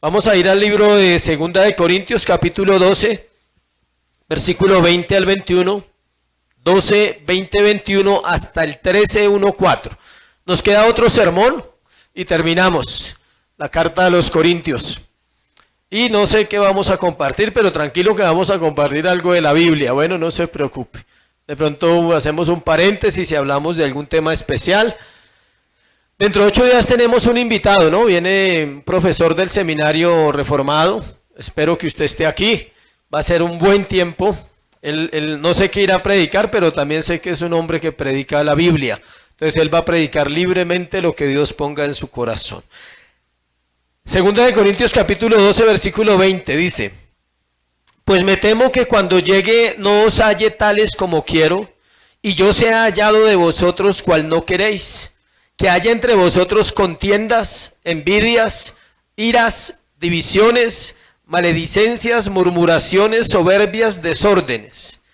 Vamos a ir al libro de Segunda de Corintios, capítulo 12, versículo 20 al 21, 12, 20, 21 hasta el 13, 1, 4. Nos queda otro sermón y terminamos la carta de los Corintios. Y no sé qué vamos a compartir, pero tranquilo que vamos a compartir algo de la Biblia. Bueno, no se preocupe. De pronto hacemos un paréntesis y hablamos de algún tema especial. Dentro de 8 días tenemos un invitado, ¿no? Viene un profesor del seminario reformado. Espero que usted esté aquí. Va a ser un buen tiempo. Él no sé qué irá a predicar, pero también sé que es un hombre que predica la Biblia. Entonces él va a predicar libremente lo que Dios ponga en su corazón. Segunda de Corintios capítulo 12, versículo 20 dice: Pues me temo que cuando llegue no os halle tales como quiero, y yo sea hallado de vosotros cual no queréis. Que haya entre vosotros contiendas, envidias, iras, divisiones, maledicencias, murmuraciones, soberbias, desórdenes.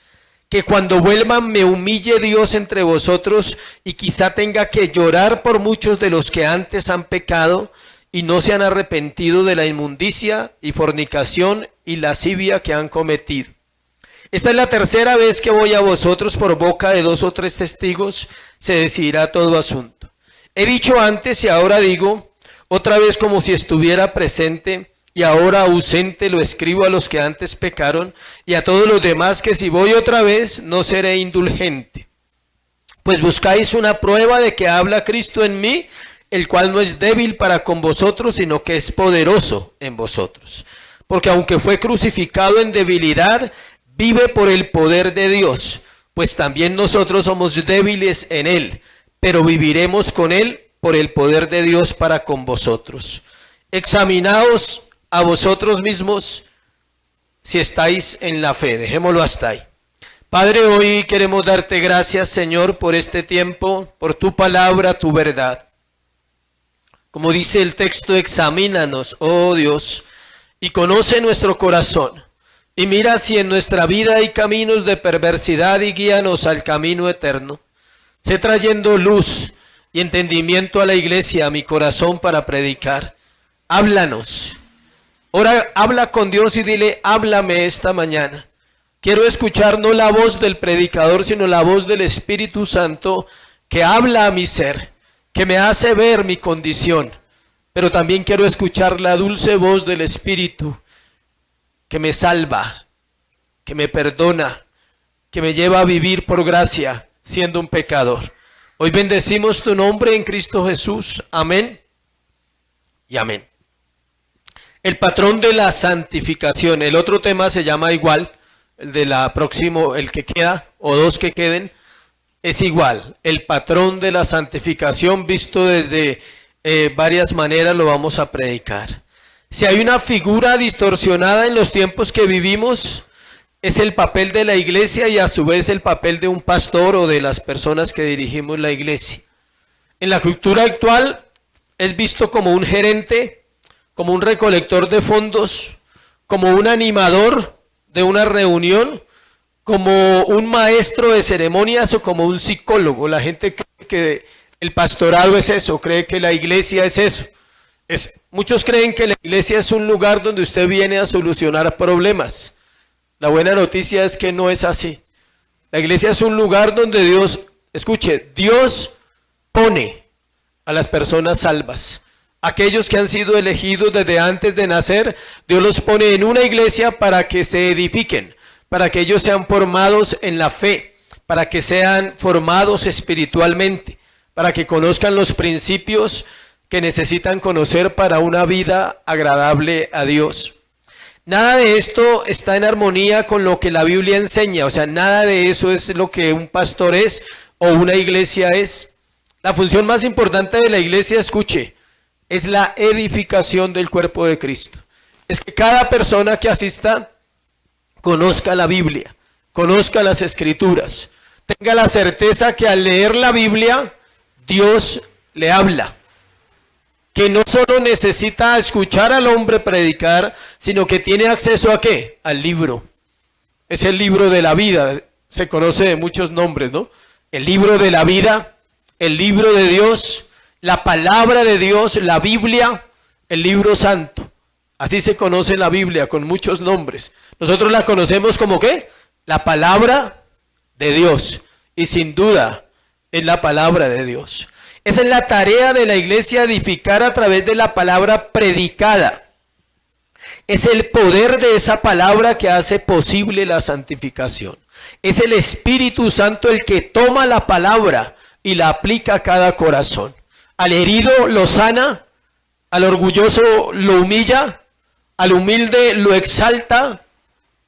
Que cuando vuelvan me humille Dios entre vosotros y quizá tenga que llorar por muchos de los que antes han pecado y no se han arrepentido de la inmundicia y fornicación y lascivia que han cometido. Esta es la tercera vez que voy a vosotros, por boca de 2 o 3 testigos se decidirá todo asunto. He dicho antes y ahora digo, otra vez como si estuviera presente, y ahora ausente lo escribo a los que antes pecaron, y a todos los demás que si voy otra vez no seré indulgente. Pues buscáis una prueba de que habla Cristo en mí, el cual no es débil para con vosotros, sino que es poderoso en vosotros. Porque aunque fue crucificado en debilidad, vive por el poder de Dios, pues también nosotros somos débiles en él, pero viviremos con él por el poder de Dios para con vosotros. Examinaos a vosotros mismos si estáis en la fe. Dejémoslo hasta ahí. Padre, hoy queremos darte gracias, Señor, por este tiempo, por tu palabra, tu verdad. Como dice el texto, examínanos, oh Dios, y conoce nuestro corazón. Y mira si en nuestra vida hay caminos de perversidad y guíanos al camino eterno. Sé trayendo luz y entendimiento a la iglesia, a mi corazón para predicar. Háblanos. Ahora habla con Dios y dile, háblame esta mañana. Quiero escuchar no la voz del predicador, sino la voz del Espíritu Santo que habla a mi ser, que me hace ver mi condición. Pero también quiero escuchar la dulce voz del Espíritu que me salva, que me perdona, que me lleva a vivir por gracia, siendo un pecador. Hoy bendecimos tu nombre en Cristo Jesús. Amén y amén. El patrón de la santificación. El otro tema se llama igual. El de la próximo, el que queda, o 2 que queden, es igual. El patrón de la santificación, visto desde varias maneras, lo vamos a predicar. Si hay una figura distorsionada en los tiempos que vivimos, es el papel de la iglesia y a su vez el papel de un pastor o de las personas que dirigimos la iglesia. En la cultura actual es visto como un gerente, como un recolector de fondos, como un animador de una reunión, como un maestro de ceremonias o como un psicólogo. La gente cree que el pastorado es eso, cree que la iglesia es eso. Muchos creen que la iglesia es un lugar donde usted viene a solucionar problemas. La buena noticia es que no es así. La iglesia es un lugar donde Dios, escuche, Dios pone a las personas salvas. Aquellos que han sido elegidos desde antes de nacer, Dios los pone en una iglesia para que se edifiquen, para que ellos sean formados en la fe, para que sean formados espiritualmente, para que conozcan los principios que necesitan conocer para una vida agradable a Dios. Nada de esto está en armonía con lo que la Biblia enseña, o sea, nada de eso es lo que un pastor es o una iglesia es. La función más importante de la iglesia, escuche, es la edificación del cuerpo de Cristo. Es que cada persona que asista conozca la Biblia, conozca las Escrituras, tenga la certeza que al leer la Biblia, Dios le habla. Que no solo necesita escuchar al hombre predicar, sino que tiene acceso ¿a qué? Al libro. Es el libro de la vida, se conoce de muchos nombres, ¿no? El libro de la vida, el libro de Dios, la palabra de Dios, la Biblia, el libro santo. Así se conoce la Biblia, con muchos nombres. Nosotros la conocemos como ¿qué? La palabra de Dios. Y sin duda es la palabra de Dios. Esa es la tarea de la iglesia, edificar a través de la palabra predicada. Es el poder de esa palabra que hace posible la santificación. Es el Espíritu Santo el que toma la palabra y la aplica a cada corazón. Al herido lo sana, al orgulloso lo humilla, al humilde lo exalta,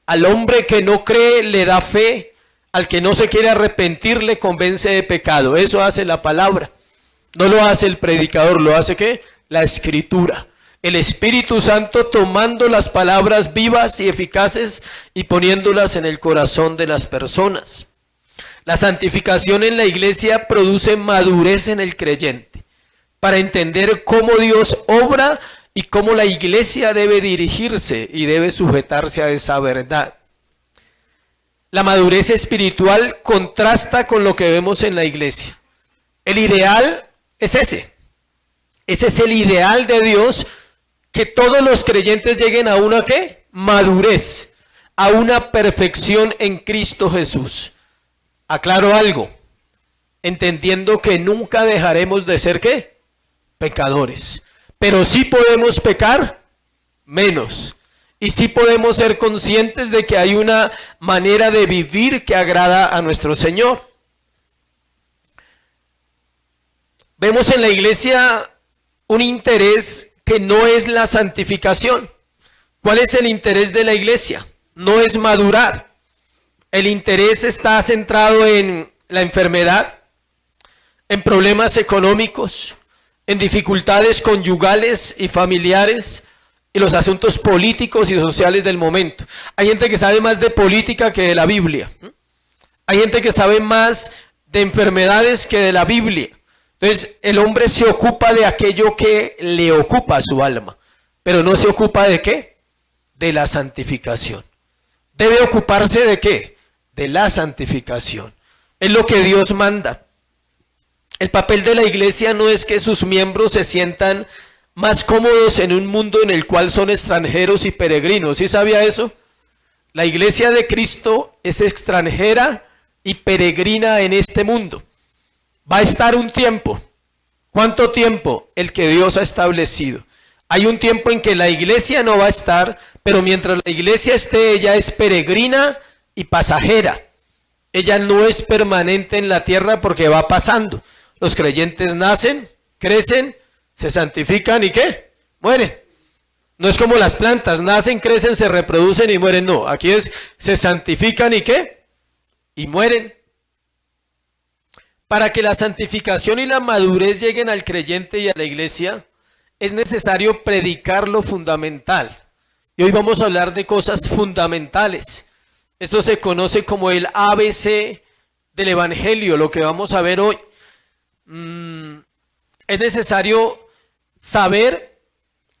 al hombre que no cree le da fe, al que no se quiere arrepentir le convence de pecado. Eso hace la palabra. No lo hace el predicador, lo hace ¿qué? La Escritura. El Espíritu Santo tomando las palabras vivas y eficaces y poniéndolas en el corazón de las personas. La santificación en la iglesia produce madurez en el creyente para entender cómo Dios obra y cómo la iglesia debe dirigirse y debe sujetarse a esa verdad. La madurez espiritual contrasta con lo que vemos en la iglesia. El ideal es ese. Ese es el ideal de Dios, que todos los creyentes lleguen a una ¿qué? Madurez, a una perfección en Cristo Jesús. Aclaro algo, entendiendo que nunca dejaremos de ser ¿qué? Pecadores. Pero sí podemos pecar menos. Y sí podemos ser conscientes de que hay una manera de vivir que agrada a nuestro Señor. Vemos en la iglesia un interés que no es la santificación. ¿Cuál es el interés de la iglesia? No es madurar. El interés está centrado en la enfermedad, en problemas económicos, en dificultades conyugales y familiares y los asuntos políticos y sociales del momento. Hay gente que sabe más de política que de la Biblia. Hay gente que sabe más de enfermedades que de la Biblia. Entonces, el hombre se ocupa de aquello que le ocupa a su alma, pero no se ocupa ¿de qué? De la santificación. ¿Debe ocuparse de qué? De la santificación. Es lo que Dios manda. El papel de la iglesia no es que sus miembros se sientan más cómodos en un mundo en el cual son extranjeros y peregrinos. ¿Sí sabía eso? La iglesia de Cristo es extranjera y peregrina en este mundo. Va a estar un tiempo. ¿Cuánto tiempo? El que Dios ha establecido. Hay un tiempo en que la iglesia no va a estar, pero mientras la iglesia esté, ella es peregrina y pasajera. Ella no es permanente en la tierra porque va pasando. Los creyentes nacen, crecen, se santifican y ¿qué? Mueren. No es como las plantas, nacen, crecen, se reproducen y mueren. No, aquí es, se santifican y ¿qué? Y mueren. Para que la santificación y la madurez lleguen al creyente y a la iglesia, es necesario predicar lo fundamental. Y hoy vamos a hablar de cosas fundamentales. Esto se conoce como el ABC del Evangelio, lo que vamos a ver hoy. Es necesario saber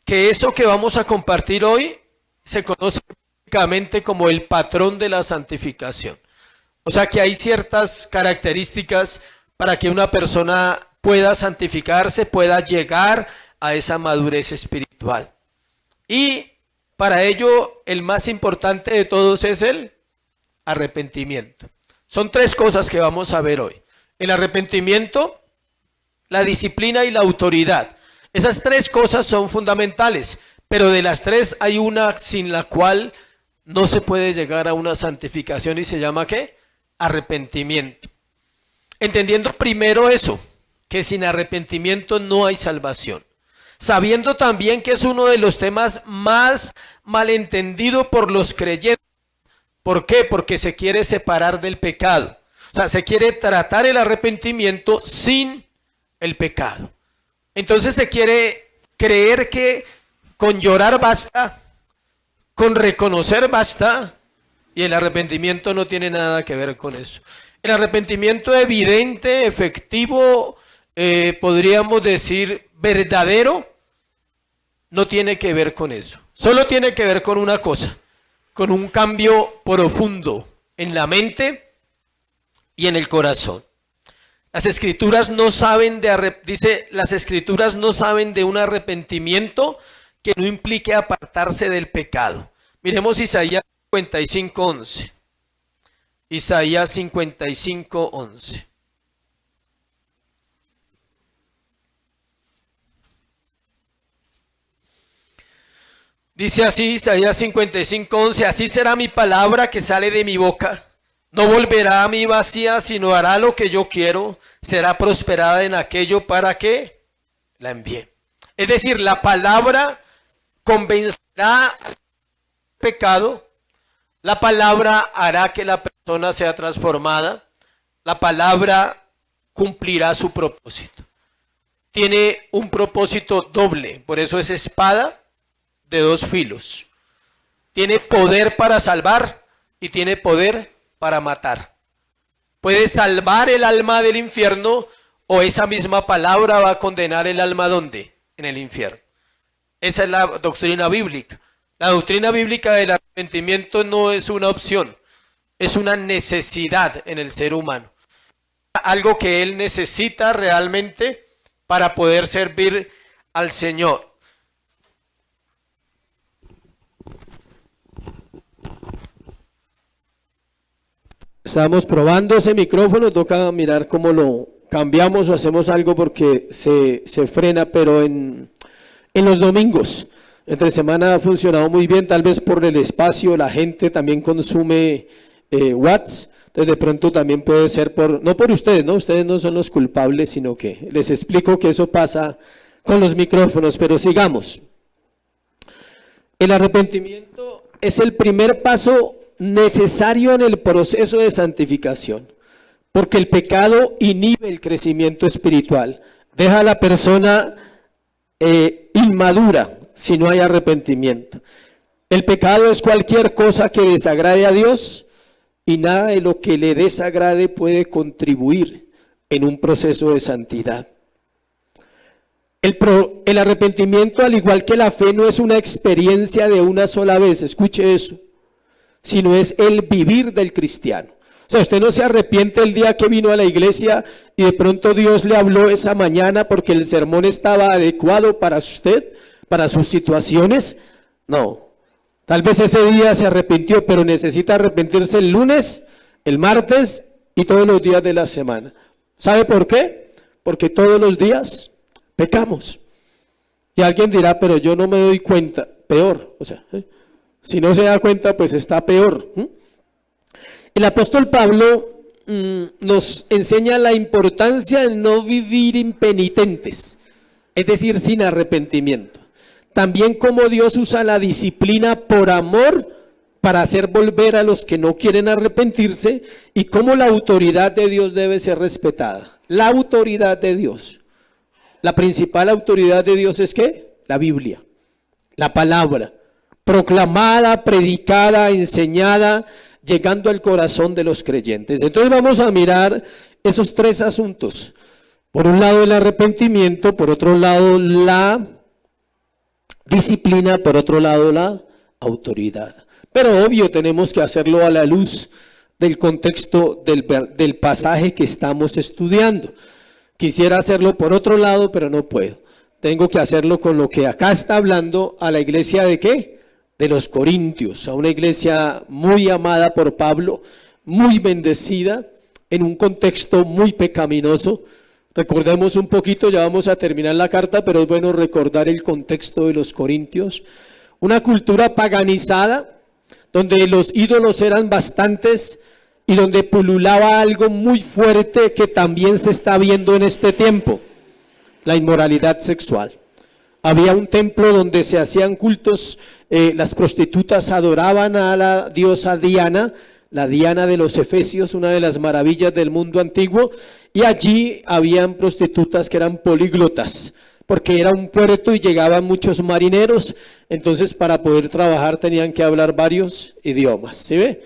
que eso que vamos a compartir hoy se conoce básicamente como el patrón de la santificación. O sea que hay ciertas características para que una persona pueda santificarse, pueda llegar a esa madurez espiritual. Y para ello, el más importante de todos es el arrepentimiento. Son tres cosas que vamos a ver hoy. El arrepentimiento, la disciplina y la autoridad. Esas tres cosas son fundamentales, pero de las tres hay una sin la cual no se puede llegar a una santificación y se llama ¿qué? Arrepentimiento. Entendiendo primero eso, que sin arrepentimiento no hay salvación. Sabiendo también que es uno de los temas más malentendido por los creyentes. ¿Por qué? Porque se quiere separar del pecado. O sea, se quiere tratar el arrepentimiento sin el pecado. Entonces se quiere creer que con llorar basta, con reconocer basta, y el arrepentimiento no tiene nada que ver con eso. El arrepentimiento evidente, efectivo, podríamos decir verdadero, no tiene que ver con eso. Solo tiene que ver con una cosa, con un cambio profundo en la mente y en el corazón. Las escrituras no saben las escrituras no saben de un arrepentimiento que no implique apartarse del pecado. Miremos Isaías 55:11. Isaías 55:11. Dice así Isaías 55:11, así será mi palabra que sale de mi boca. No volverá a mí vacía, sino hará lo que yo quiero. Será prosperada en aquello para que la envíe. Es decir, la palabra convencerá al pecado. La palabra hará que la persona sea transformada. La palabra cumplirá su propósito. Tiene un propósito doble, por eso es espada de dos filos. Tiene poder para salvar y tiene poder para matar. Puede salvar el alma del infierno o esa misma palabra va a condenar el alma ¿dónde? En el infierno. Esa es la doctrina bíblica. La doctrina bíblica del arrepentimiento no es una opción, es una necesidad en el ser humano. Algo que él necesita realmente para poder servir al Señor. Estamos probando ese micrófono, toca mirar cómo lo cambiamos o hacemos algo porque se frena, pero en los domingos, entre semana ha funcionado muy bien, tal vez por el espacio, la gente también consume watts, entonces de pronto también puede ser no por ustedes, ¿no? Ustedes no son los culpables, sino que les explico que eso pasa con los micrófonos, pero sigamos. El arrepentimiento es el primer paso necesario en el proceso de santificación, porque el pecado inhibe el crecimiento espiritual, deja a la persona inmadura si no hay arrepentimiento. El pecado es cualquier cosa que desagrade a Dios y nada de lo que le desagrade puede contribuir en un proceso de santidad. El arrepentimiento, al igual que la fe, no es una experiencia de una sola vez, escuche eso, sino es el vivir del cristiano. O sea, usted no se arrepiente el día que vino a la iglesia y de pronto Dios le habló esa mañana porque el sermón estaba adecuado para usted, para sus situaciones. No, tal vez ese día se arrepintió, pero necesita arrepentirse el lunes, el martes y todos los días de la semana. ¿Sabe por qué? Porque todos los días pecamos. Y alguien dirá, pero yo no me doy cuenta. Peor, o sea, si no se da cuenta, pues está peor. El apóstol Pablo nos enseña la importancia de no vivir impenitentes, es decir, sin arrepentimiento. También cómo Dios usa la disciplina por amor para hacer volver a los que no quieren arrepentirse y cómo la autoridad de Dios debe ser respetada. La autoridad de Dios. La principal autoridad de Dios es ¿qué? La Biblia, la palabra, proclamada, predicada, enseñada, llegando al corazón de los creyentes. Entonces vamos a mirar esos tres asuntos. Por un lado el arrepentimiento, por otro lado la disciplina, por otro lado la autoridad. Pero obvio tenemos que hacerlo a la luz del contexto del pasaje que estamos estudiando. Quisiera hacerlo por otro lado, pero no puedo. Tengo que hacerlo con lo que acá está hablando a la iglesia de ¿qué? De los Corintios, a una iglesia muy amada por Pablo, muy bendecida, en un contexto muy pecaminoso. Recordemos un poquito, ya vamos a terminar la carta, pero es bueno recordar el contexto de los Corintios. Una cultura paganizada, donde los ídolos eran bastantes y donde pululaba algo muy fuerte que también se está viendo en este tiempo, la inmoralidad sexual. Había un templo donde se hacían cultos, las prostitutas adoraban a la diosa Diana, la Diana de los Efesios, una de las maravillas del mundo antiguo, y allí habían prostitutas que eran políglotas, porque era un puerto y llegaban muchos marineros, entonces para poder trabajar tenían que hablar varios idiomas, ¿sí ve?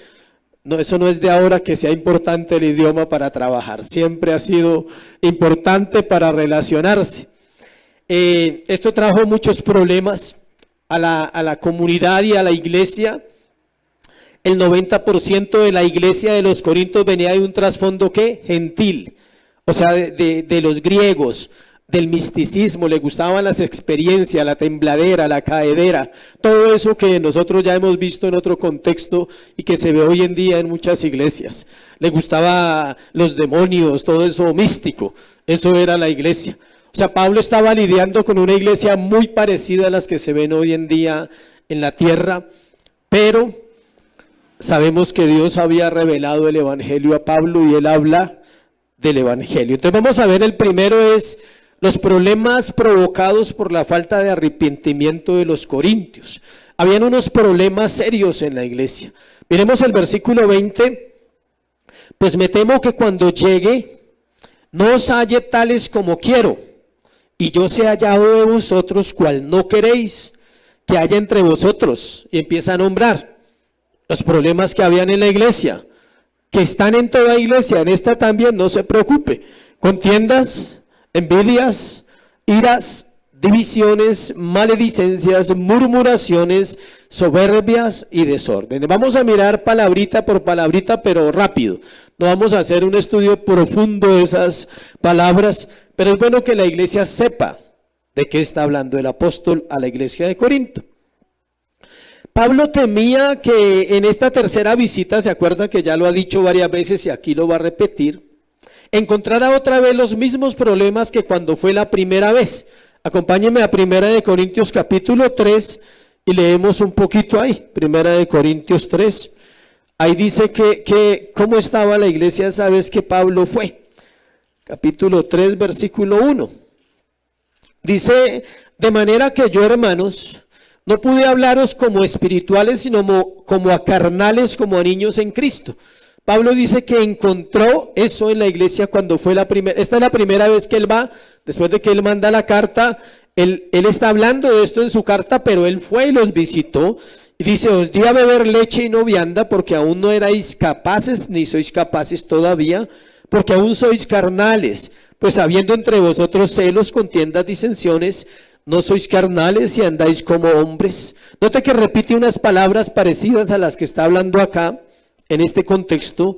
No, eso no es de ahora que sea importante el idioma para trabajar, siempre ha sido importante para relacionarse. Esto trajo muchos problemas a la comunidad y a la iglesia. El 90% de la iglesia de los Corintios venía de un trasfondo ¿qué? Gentil, o sea, de los griegos. del misticismo, le gustaban las experiencias, la tembladera, la caedera, todo eso que nosotros ya hemos visto en otro contexto y que se ve hoy en día en muchas iglesias. Le gustaba los demonios, todo eso místico, eso era la iglesia. O sea, Pablo estaba lidiando con una iglesia muy parecida a las que se ven hoy en día en la tierra, pero sabemos que Dios había revelado el evangelio a Pablo y él habla del evangelio. Entonces vamos a ver, el primero es los problemas provocados por la falta de arrepentimiento de los corintios. Habían unos problemas serios en la iglesia. Miremos el versículo 20. Pues me temo que cuando llegue no os halle tales como quiero, y yo sea hallado de vosotros cual no queréis que haya entre vosotros. Y empieza a nombrar los problemas que habían en la iglesia, que están en toda iglesia, en esta también, no se preocupe. Contiendas, envidias, iras, divisiones, maledicencias, murmuraciones, soberbias y desórdenes. Vamos a mirar palabrita por palabrita, pero rápido. No vamos a hacer un estudio profundo de esas palabras, pero es bueno que la iglesia sepa de qué está hablando el apóstol a la iglesia de Corinto. Pablo temía que en esta tercera visita, se acuerda que ya lo ha dicho varias veces y aquí lo va a repetir, encontrará otra vez los mismos problemas que cuando fue la primera vez. Acompáñenme a 1 Corintios capítulo 3 y leemos un poquito ahí. 1 Corintios 3. Ahí dice que cómo estaba la iglesia esa vez que Pablo fue. Capítulo 3, versículo 1. Dice, de manera que yo, hermanos, no pude hablaros como espirituales, sino como a carnales, como a niños en Cristo. Pablo dice que encontró eso en la iglesia cuando fue la primera. Esta es la primera vez que él va, después de que él manda la carta. Él está hablando de esto en su carta, pero él fue y los visitó. Y dice, os di a beber leche y no vianda, porque aún no erais capaces, ni sois capaces todavía, porque aún sois carnales. Pues habiendo entre vosotros celos, contiendas, disensiones, no sois carnales y andáis como hombres. Note que repite unas palabras parecidas a las que está hablando acá, en este contexto,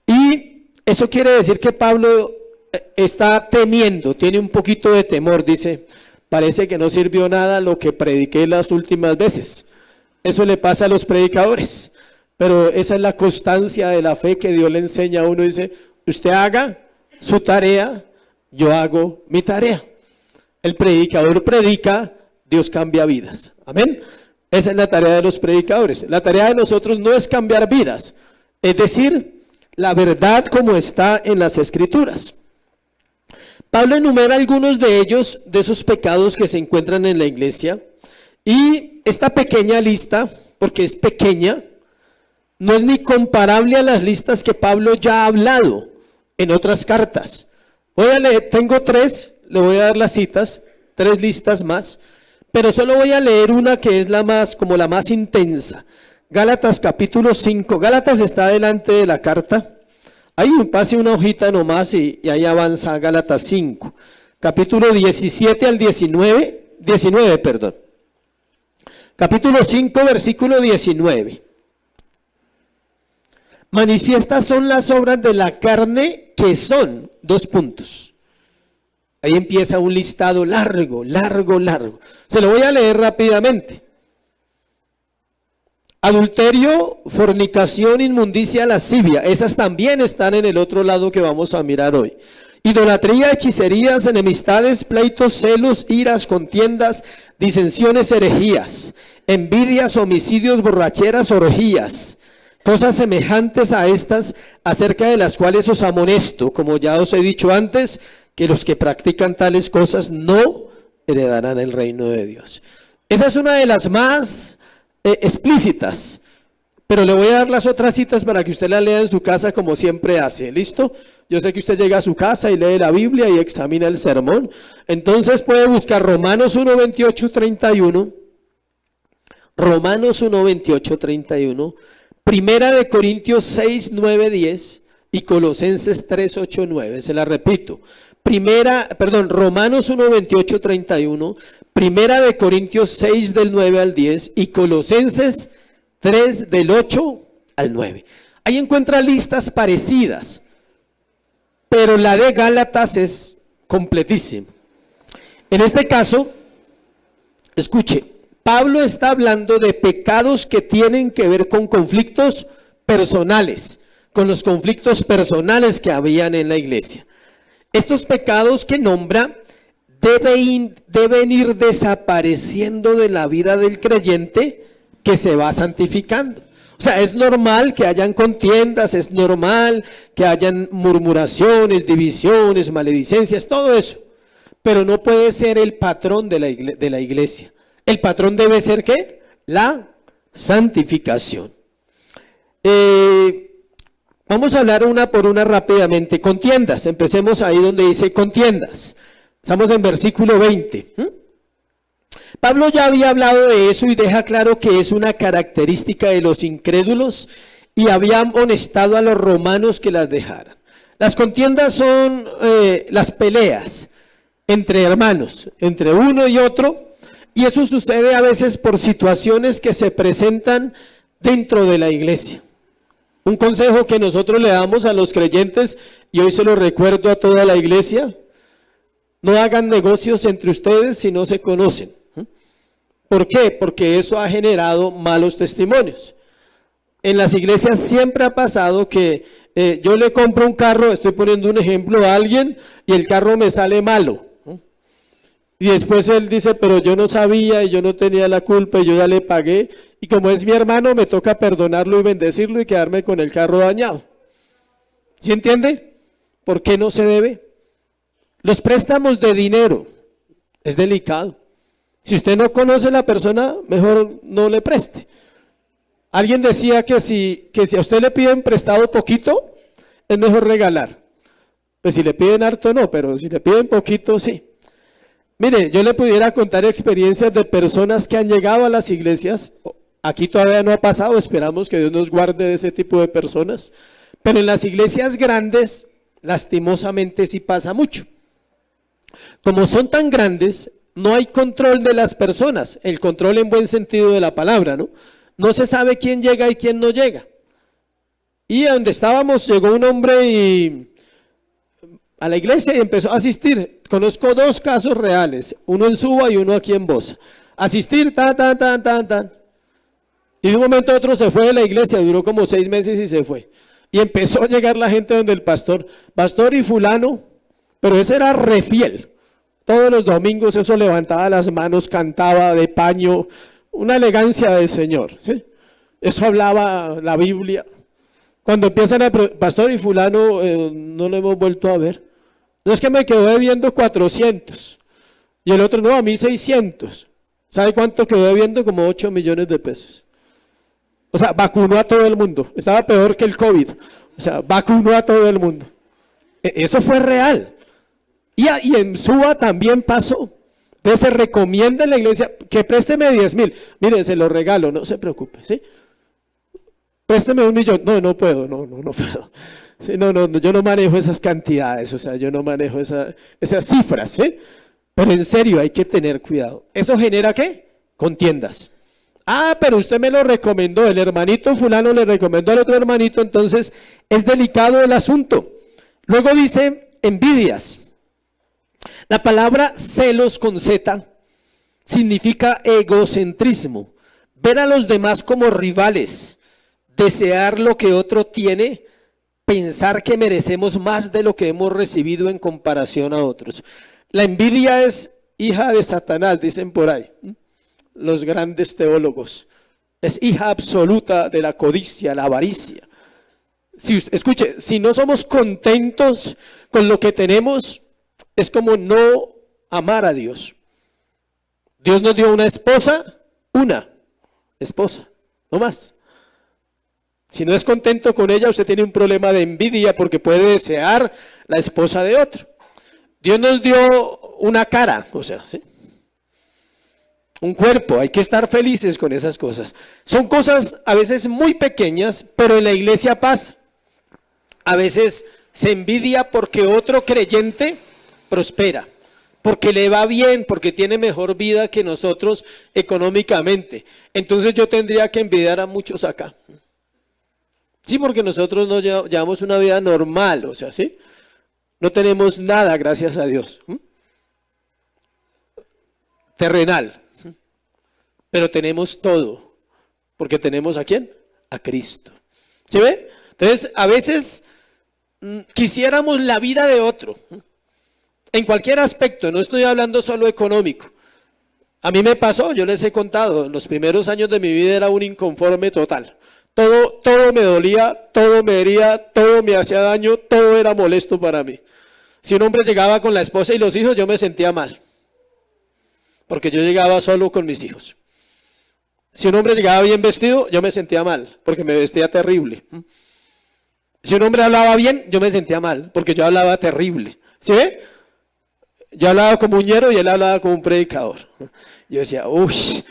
y eso quiere decir que Pablo está temiendo, tiene un poquito de temor. Dice, parece que no sirvió nada lo que prediqué las últimas veces. Eso le pasa a los predicadores, pero esa es la constancia de la fe que Dios le enseña a uno. Dice, usted haga su tarea, yo hago mi tarea. El predicador predica, Dios cambia vidas. Amén. Esa es la tarea de los predicadores. La tarea de nosotros no es cambiar vidas, es decir, la verdad como está en las Escrituras. Pablo enumera algunos de ellos, de esos pecados que se encuentran en la iglesia, y esta pequeña lista, porque es pequeña, no es ni comparable a las listas que Pablo ya ha hablado en otras cartas. Voy a leer, tengo 3, le voy a dar las citas, 3 listas más, pero solo voy a leer una que es la más, como la más intensa. Gálatas capítulo 5, Gálatas está delante de la carta. Ahí pase una hojita nomás y ahí avanza Gálatas 5, capítulo 17 al 19, perdón. Capítulo 5, versículo 19. Manifiestas son las obras de la carne, que son, 2 puntos. Ahí empieza un listado largo. Se lo voy a leer rápidamente. Adulterio, fornicación, inmundicia, lascivia. Esas también están en el otro lado que vamos a mirar hoy. Idolatría, hechicerías, enemistades, pleitos, celos, iras, contiendas, disensiones, herejías, envidias, homicidios, borracheras, orgías. Cosas semejantes a estas, acerca de las cuales os amonesto, como ya os he dicho antes, que los que practican tales cosas no heredarán el reino de Dios. Esa es una de las más explícitas, pero le voy a dar las otras citas para que usted la lea en su casa como siempre hace. ¿Listo? Yo sé que usted llega a su casa y lee la Biblia y examina el sermón. Entonces puede buscar Romanos 1, 28, 31. Romanos 1, 28, 31. Primera de Corintios 6, 9, 10. Y Colosenses 3, 8, 9. Se la repito. Romanos 1, 28, 31. Primera de Corintios 6, del 9 al 10. Y Colosenses 3, del 8 al 9. Ahí encuentra listas parecidas, pero la de Gálatas es completísima. En este caso, escuche, Pablo está hablando de pecados que tienen que ver con conflictos personales, con los conflictos personales que habían en la iglesia. Estos pecados que nombra deben ir desapareciendo de la vida del creyente que se va santificando. O sea, es normal que hayan contiendas, es normal que hayan murmuraciones, divisiones, maledicencias, todo eso. Pero no puede ser el patrón de la iglesia. El patrón debe ser ¿qué? La santificación. Vamos a hablar una por una rápidamente. Contiendas, empecemos ahí donde dice contiendas. Estamos en versículo 20. Pablo ya había hablado de eso y deja claro que es una característica de los incrédulos y había amonestado a los romanos que las dejaran. Las contiendas son las peleas entre hermanos, entre uno y otro, y eso sucede a veces por situaciones que se presentan dentro de la iglesia. Un consejo que nosotros le damos a los creyentes, y hoy se lo recuerdo a toda la iglesia: no hagan negocios entre ustedes si no se conocen. ¿Por qué? Porque eso ha generado malos testimonios. En las iglesias siempre ha pasado que yo le compro un carro, estoy poniendo un ejemplo a alguien, y el carro me sale malo. Y después él dice, pero yo no sabía y yo no tenía la culpa y yo ya le pagué. Y como es mi hermano, me toca perdonarlo y bendecirlo y quedarme con el carro dañado. ¿Sí entiende? ¿Por qué no se debe? Los préstamos de dinero es delicado. Si usted no conoce a la persona, mejor no le preste. Alguien decía que si a usted le piden prestado poquito, es mejor regalar. Pues si le piden harto no, pero si le piden poquito sí. Mire, yo le pudiera contar experiencias de personas que han llegado a las iglesias. Aquí todavía no ha pasado, esperamos que Dios nos guarde de ese tipo de personas. Pero en las iglesias grandes, lastimosamente sí pasa mucho. Como son tan grandes, no hay control de las personas, el control en buen sentido de la palabra, ¿no? No se sabe quién llega y quién no llega. Y a donde estábamos llegó un hombre a la iglesia y empezó a asistir. Conozco dos casos reales, uno en Suba y uno aquí en Bosa. Asistir, y de un momento a otro se fue de la iglesia, duró como 6 meses y se fue. Y empezó a llegar la gente donde el pastor y fulano, pero ese era re fiel. Todos los domingos eso levantaba las manos, cantaba de paño, una elegancia del Señor, ¿sí? Eso hablaba la Biblia. Cuando empiezan a pastor y fulano, no lo hemos vuelto a ver. No es que me quedó debiendo 400 y el otro no, a mí 600. ¿Sabe cuánto quedó debiendo? Como 8 millones de pesos. O sea, vacunó a todo el mundo. Estaba peor que el COVID. O sea, vacunó a todo el mundo. Eso fue real. Y en Suba también pasó. Entonces se recomienda en la iglesia que présteme 10,000. Mire, se lo regalo, no se preocupe, ¿sí? Présteme 1,000,000. No puedo, no puedo. Sí, no, yo no manejo esas cantidades, o sea, yo no manejo esas cifras, ¿sí? Pero en serio hay que tener cuidado. ¿Eso genera qué? Contiendas. Ah, pero usted me lo recomendó, el hermanito fulano le recomendó al otro hermanito, entonces es delicado el asunto. Luego dice envidias. La palabra celos con Z significa egocentrismo, ver a los demás como rivales, desear lo que otro tiene, pensar que merecemos más de lo que hemos recibido en comparación a otros. La envidia es hija de Satanás, dicen por ahí los grandes teólogos. Es hija absoluta de la codicia, la avaricia. Escuche, si no somos contentos con lo que tenemos, es como no amar a Dios. Dios nos dio una esposa, no más. Si no es contento con ella, usted tiene un problema de envidia porque puede desear la esposa de otro. Dios nos dio una cara, o sea, ¿sí? Un cuerpo, hay que estar felices con esas cosas. Son cosas a veces muy pequeñas, pero en la iglesia pasa. A veces se envidia porque otro creyente prospera, porque le va bien, porque tiene mejor vida que nosotros económicamente. Entonces yo tendría que envidiar a muchos acá. Sí, porque nosotros no llevamos una vida normal, o sea, ¿sí? No tenemos nada, gracias a Dios. terrenal, pero tenemos todo, porque tenemos ¿a quién? A Cristo. ¿Sí ve? Entonces, a veces quisiéramos la vida de otro, en cualquier aspecto, no estoy hablando solo económico. A mí me pasó, yo les he contado, en los primeros años de mi vida era un inconforme total. Todo me dolía, todo me hería, todo me hacía daño, todo era molesto para mí. Si un hombre llegaba con la esposa y los hijos, yo me sentía mal, porque yo llegaba solo con mis hijos. Si un hombre llegaba bien vestido, yo me sentía mal, porque me vestía terrible. Si un hombre hablaba bien, yo me sentía mal, porque yo hablaba terrible. ¿Sí ve? Yo hablaba como un ñero y él hablaba como un predicador. Yo decía, uff,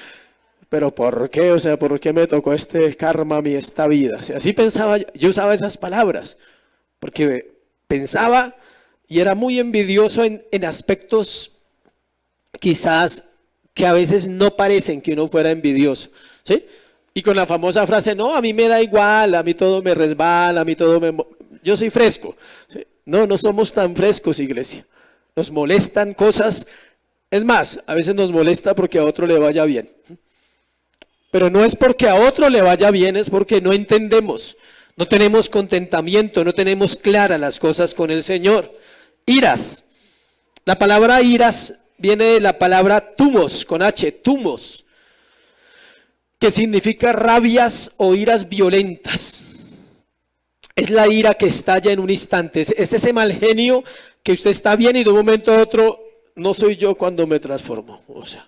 pero ¿por qué? O sea, ¿por qué me tocó este karma a mí, esta vida? O sea, así pensaba yo usaba esas palabras, porque pensaba y era muy envidioso en aspectos quizás que a veces no parecen que uno fuera envidioso, ¿sí? Y con la famosa frase, no, a mí me da igual, a mí todo me resbala, a mí todo me... Yo soy fresco. ¿Sí? No, no somos tan frescos, iglesia. Nos molestan cosas, es más, a veces nos molesta porque a otro le vaya bien. Pero no es porque a otro le vaya bien, es porque no entendemos, no tenemos contentamiento, no tenemos claras las cosas con el Señor. Iras. La palabra iras viene de la palabra tumos, con H, tumos, que significa rabias o iras violentas. Es la ira que estalla en un instante, es ese mal genio que usted está bien y de un momento a otro, no soy yo cuando me transformo. O sea,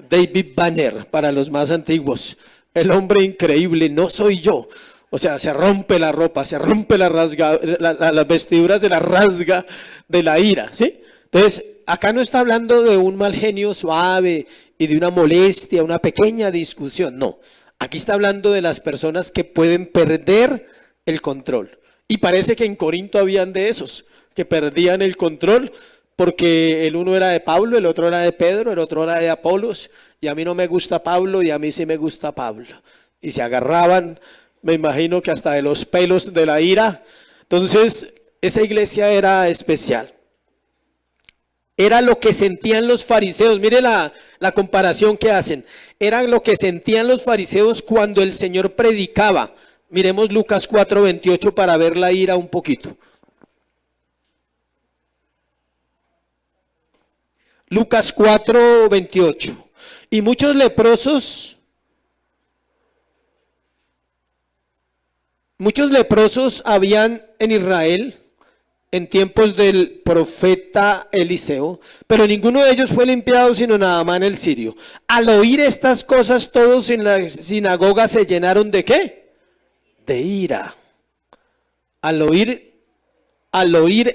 David Banner, para los más antiguos, el hombre increíble, no soy yo. O sea, se rompe la ropa, se rompe las vestiduras, se la rasga de la ira, ¿sí? Entonces, acá no está hablando de un mal genio suave y de una molestia, una pequeña discusión, no. Aquí está hablando de las personas que pueden perder el control. Y parece que en Corinto habían de esos, que perdían el control porque el uno era de Pablo, el otro era de Pedro, el otro era de Apolos, y a mí no me gusta Pablo y a mí sí me gusta Pablo. Y se agarraban, me imagino que hasta de los pelos de la ira. Entonces, esa iglesia era especial. Era lo que sentían los fariseos. Mire la comparación que hacen. Era lo que sentían los fariseos cuando el Señor predicaba. Miremos Lucas 4:28 para ver la ira un poquito. Lucas 4:28. Y muchos leprosos habían en Israel en tiempos del profeta Eliseo, pero ninguno de ellos fue limpiado sino Naamán el sirio. Al oír estas cosas, todos en la sinagoga se llenaron ¿de qué? De ira. Al oír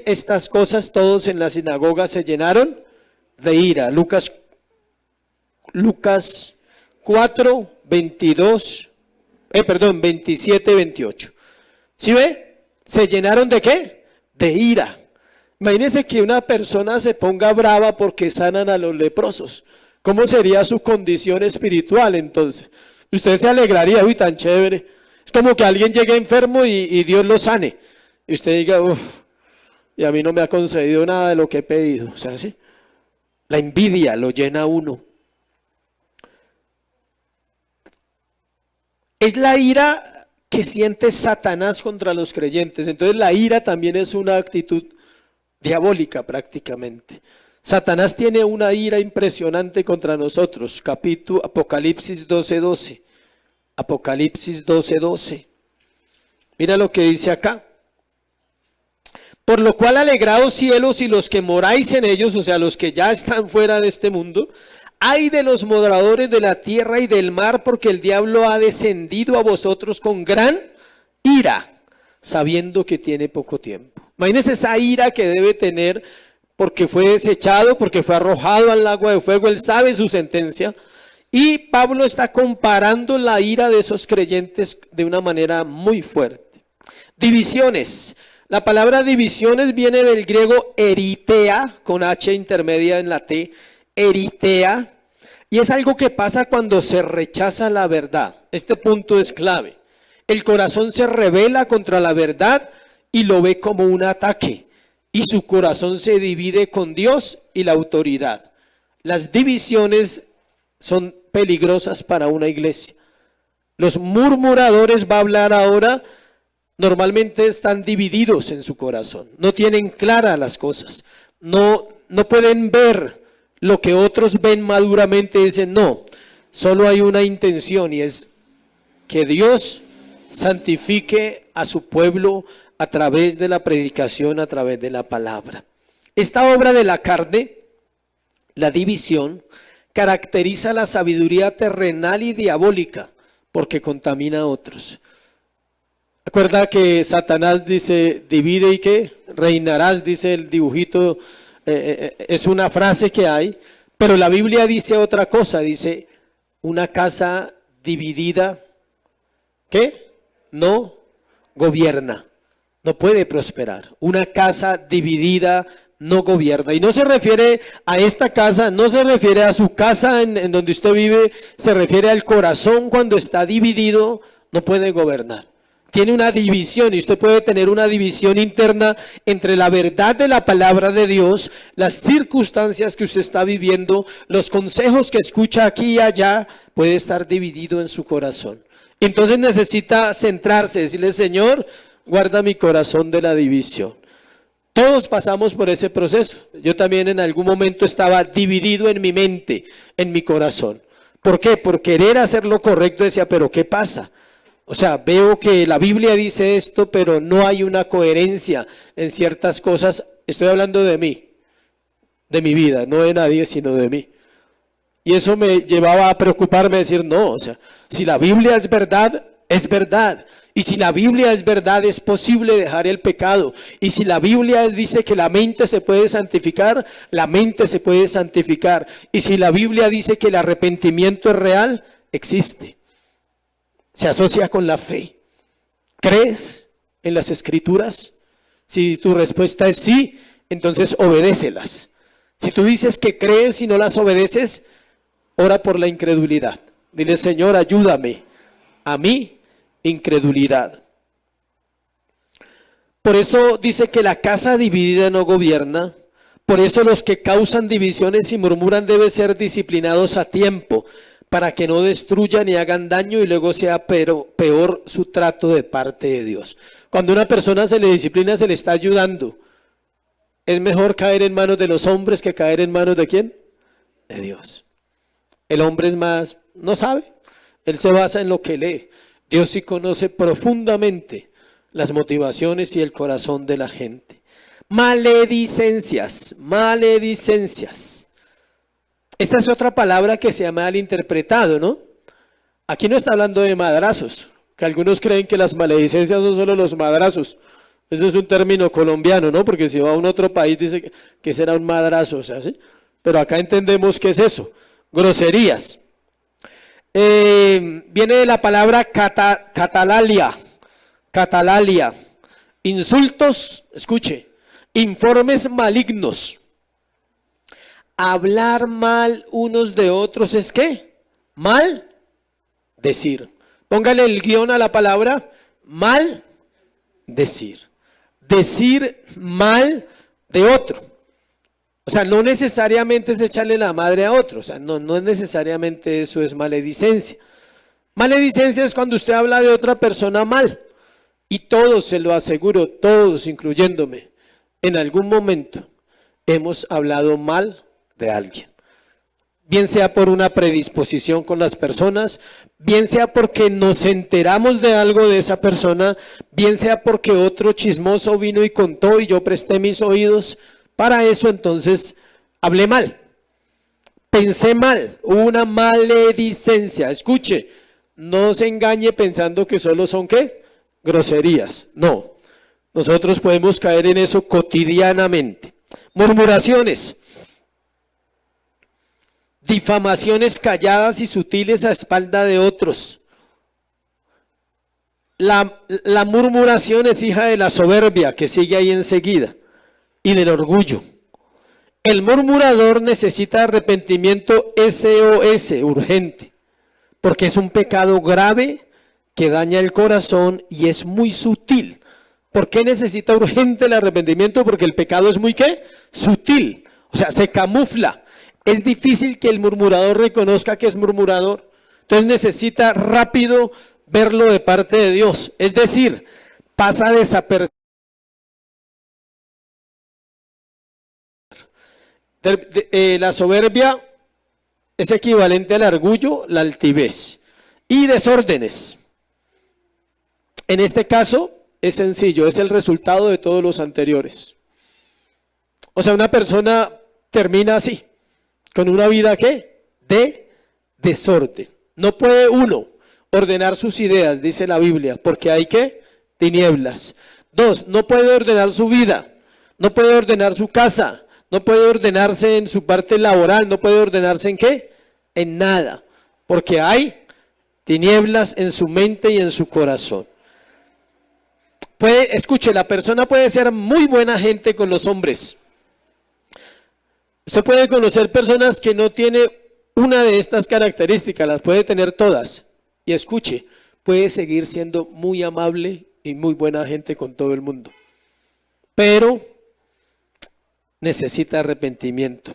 estas cosas, todos en la sinagoga se llenaron de ira. Lucas 4, 27, 28. ¿Sí ve? ¿Se llenaron de qué? De ira. Imagínense que una persona se ponga brava porque sanan a los leprosos. ¿Cómo sería su condición espiritual entonces? Usted se alegraría, uy, tan chévere. Es como que alguien llegue enfermo y Dios lo sane. Y usted diga, uff, y a mí no me ha concedido nada de lo que he pedido. O sea, ¿sí? La envidia lo llena a uno. Es la ira que siente Satanás contra los creyentes. Entonces la ira también es una actitud diabólica prácticamente. Satanás tiene una ira impresionante contra nosotros. Apocalipsis 12:12. Apocalipsis 12:12. Mira lo que dice acá. Por lo cual alegraos cielos y los que moráis en ellos, o sea, los que ya están fuera de este mundo. Ay de los moradores de la tierra y del mar, porque el diablo ha descendido a vosotros con gran ira, sabiendo que tiene poco tiempo. Imagínense esa ira que debe tener porque fue desechado, porque fue arrojado al lago de fuego. Él sabe su sentencia. Y Pablo está comparando la ira de esos creyentes de una manera muy fuerte. Divisiones. La palabra divisiones viene del griego eritea, con H intermedia en la T, eritea, y es algo que pasa cuando se rechaza la verdad. Este punto es clave. El corazón se rebela contra la verdad y lo ve como un ataque, y su corazón se divide con Dios y la autoridad. Las divisiones son peligrosas para una iglesia. Los murmuradores, va a hablar ahora, normalmente están divididos en su corazón. No tienen claras las cosas. No pueden ver lo que otros ven maduramente. Dicen, no, solo hay una intención y es que Dios santifique a su pueblo a través de la predicación, a través de la palabra. Esta obra de la carne, la división, caracteriza la sabiduría terrenal y diabólica porque contamina a otros. Recuerda que Satanás dice, divide y ¿qué? Reinarás, dice el dibujito, es una frase que hay, pero la Biblia dice otra cosa, dice, una casa dividida, ¿qué? No gobierna, no puede prosperar. Una casa dividida no gobierna. Y no se refiere a esta casa, no se refiere a su casa en donde usted vive, se refiere al corazón. Cuando está dividido, no puede gobernar. Tiene una división y usted puede tener una división interna entre la verdad de la palabra de Dios, las circunstancias que usted está viviendo, los consejos que escucha aquí y allá, puede estar dividido en su corazón. Entonces necesita centrarse, decirle, Señor, guarda mi corazón de la división. Todos pasamos por ese proceso. Yo también en algún momento estaba dividido en mi mente, en mi corazón. ¿Por qué? Por querer hacer lo correcto decía, pero ¿qué pasa? O sea, veo que la Biblia dice esto, pero no hay una coherencia en ciertas cosas. Estoy hablando de mí, de mi vida, no de nadie, sino de mí. Y eso me llevaba a preocuparme, decir, no, o sea, si la Biblia es verdad, es verdad. Y si la Biblia es verdad, es posible dejar el pecado. Y si la Biblia dice que la mente se puede santificar, la mente se puede santificar. Y si la Biblia dice que el arrepentimiento es real, existe. Se asocia con la fe. ¿Crees en las Escrituras? Si tu respuesta es sí, entonces obedécelas. Si tú dices que crees y no las obedeces, ora por la incredulidad. Dile, Señor, ayúdame a mi incredulidad. Por eso dice que la casa dividida no gobierna. Por eso los que causan divisiones y murmuran deben ser disciplinados a tiempo, para que no destruyan y hagan daño y luego sea peor su trato de parte de Dios. Cuando a una persona se le disciplina, se le está ayudando. Es mejor caer en manos de los hombres que caer en manos de ¿quién? De Dios. El hombre es más, no sabe, él se basa en lo que lee. Dios sí conoce profundamente las motivaciones y el corazón de la gente. Maledicencias, maledicencias. Esta es otra palabra que se ha malinterpretado, ¿no? Aquí no está hablando de madrazos, que algunos creen que las maledicencias son solo los madrazos. Eso es un término colombiano, ¿no? Porque si va a un otro país dice que será un madrazo, o sea, ¿sí? Pero acá entendemos qué es eso. Groserías. Viene de la palabra catalalia. Catalalia. Insultos, escuche, informes malignos. Hablar mal unos de otros es ¿qué? Mal decir. Póngale el guión a la palabra mal decir. Decir mal de otro. O sea, no necesariamente es echarle la madre a otro. O sea, no necesariamente eso es maledicencia. Maledicencia es cuando usted habla de otra persona mal. Y todos, se lo aseguro, todos, incluyéndome, en algún momento hemos hablado mal de alguien. Bien sea por una predisposición con las personas, bien sea porque nos enteramos de algo de esa persona, bien sea porque otro chismoso vino y contó y yo presté mis oídos. Para eso entonces hablé mal, pensé mal, hubo una maledicencia. Escuche, no se engañe pensando que solo son ¿qué? Groserías. No, nosotros podemos caer en eso cotidianamente. Murmuraciones, difamaciones calladas y sutiles a espalda de otros. La murmuración es hija de la soberbia, que sigue ahí enseguida, y del orgullo. El murmurador necesita arrepentimiento SOS, urgente, porque es un pecado grave que daña el corazón y es muy sutil. ¿Por qué necesita urgente el arrepentimiento? Porque el pecado es muy ¿qué? Sutil, o sea, se camufla. Es difícil que el murmurador reconozca que es murmurador. Entonces necesita rápido verlo de parte de Dios. Es decir, pasa desapercibido. La soberbia es equivalente al orgullo, la altivez y desórdenes. En este caso es sencillo, es el resultado de todos los anteriores. O sea, una persona termina así, con una vida ¿qué? De desorden. No puede uno ordenar sus ideas, dice la Biblia, porque hay ¿qué? Tinieblas. 2, no puede ordenar su vida, no puede ordenar su casa, no puede ordenarse en su parte laboral, no puede ordenarse en ¿qué? En nada, porque hay tinieblas en su mente y en su corazón. Escuche, la persona puede ser muy buena gente con los hombres. Usted puede conocer personas que no tienen una de estas características, las puede tener todas. Y escuche, puede seguir siendo muy amable y muy buena gente con todo el mundo. Pero necesita arrepentimiento,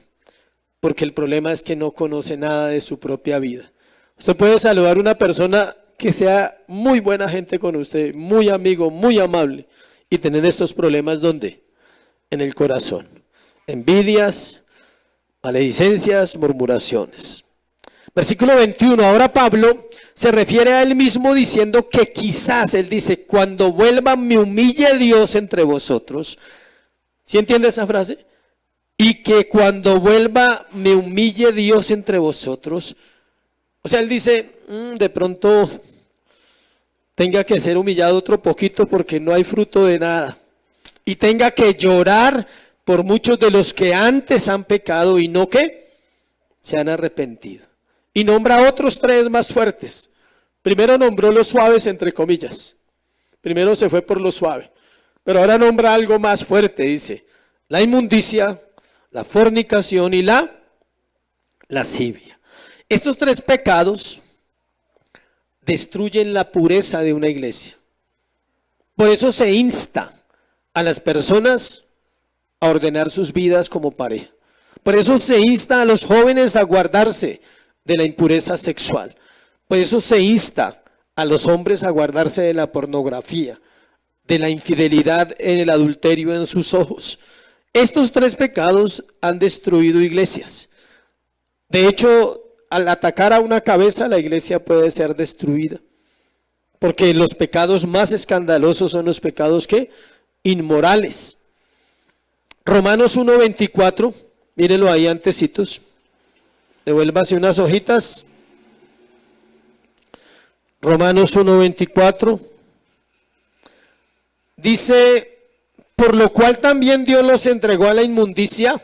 porque el problema es que no conoce nada de su propia vida. Usted puede saludar a una persona que sea muy buena gente con usted, muy amigo, muy amable, y tener estos problemas ¿dónde? En el corazón. Envidias, maledicencias, murmuraciones. Versículo 21, ahora Pablo se refiere a él mismo diciendo que quizás, él dice, cuando vuelva me humille Dios entre vosotros. ¿Sí entiende esa frase? Y que cuando vuelva me humille Dios entre vosotros. O sea, él dice, de pronto tenga que ser humillado otro poquito porque no hay fruto de nada. Y tenga que llorar por muchos de los que antes han pecado y no que se han arrepentido. Y nombra otros 3 más fuertes. Primero nombró los suaves entre comillas. Primero se fue por lo suave. Pero ahora nombra algo más fuerte, dice, la inmundicia, la fornicación y la lascivia. Estos 3 pecados destruyen la pureza de una iglesia. Por eso se insta a las personas a ordenar sus vidas como pareja. Por eso se insta a los jóvenes a guardarse de la impureza sexual. Por eso se insta a los hombres a guardarse de la pornografía, de la infidelidad en el adulterio en sus ojos. Estos 3 pecados han destruido iglesias. De hecho, al atacar a una cabeza, la iglesia puede ser destruida. Porque los pecados más escandalosos son los pecados ¿qué? Inmorales. Romanos 1:24, mírenlo ahí antecitos. Devuélvase unas hojitas. Romanos 1:24. Dice, por lo cual también Dios los entregó a la inmundicia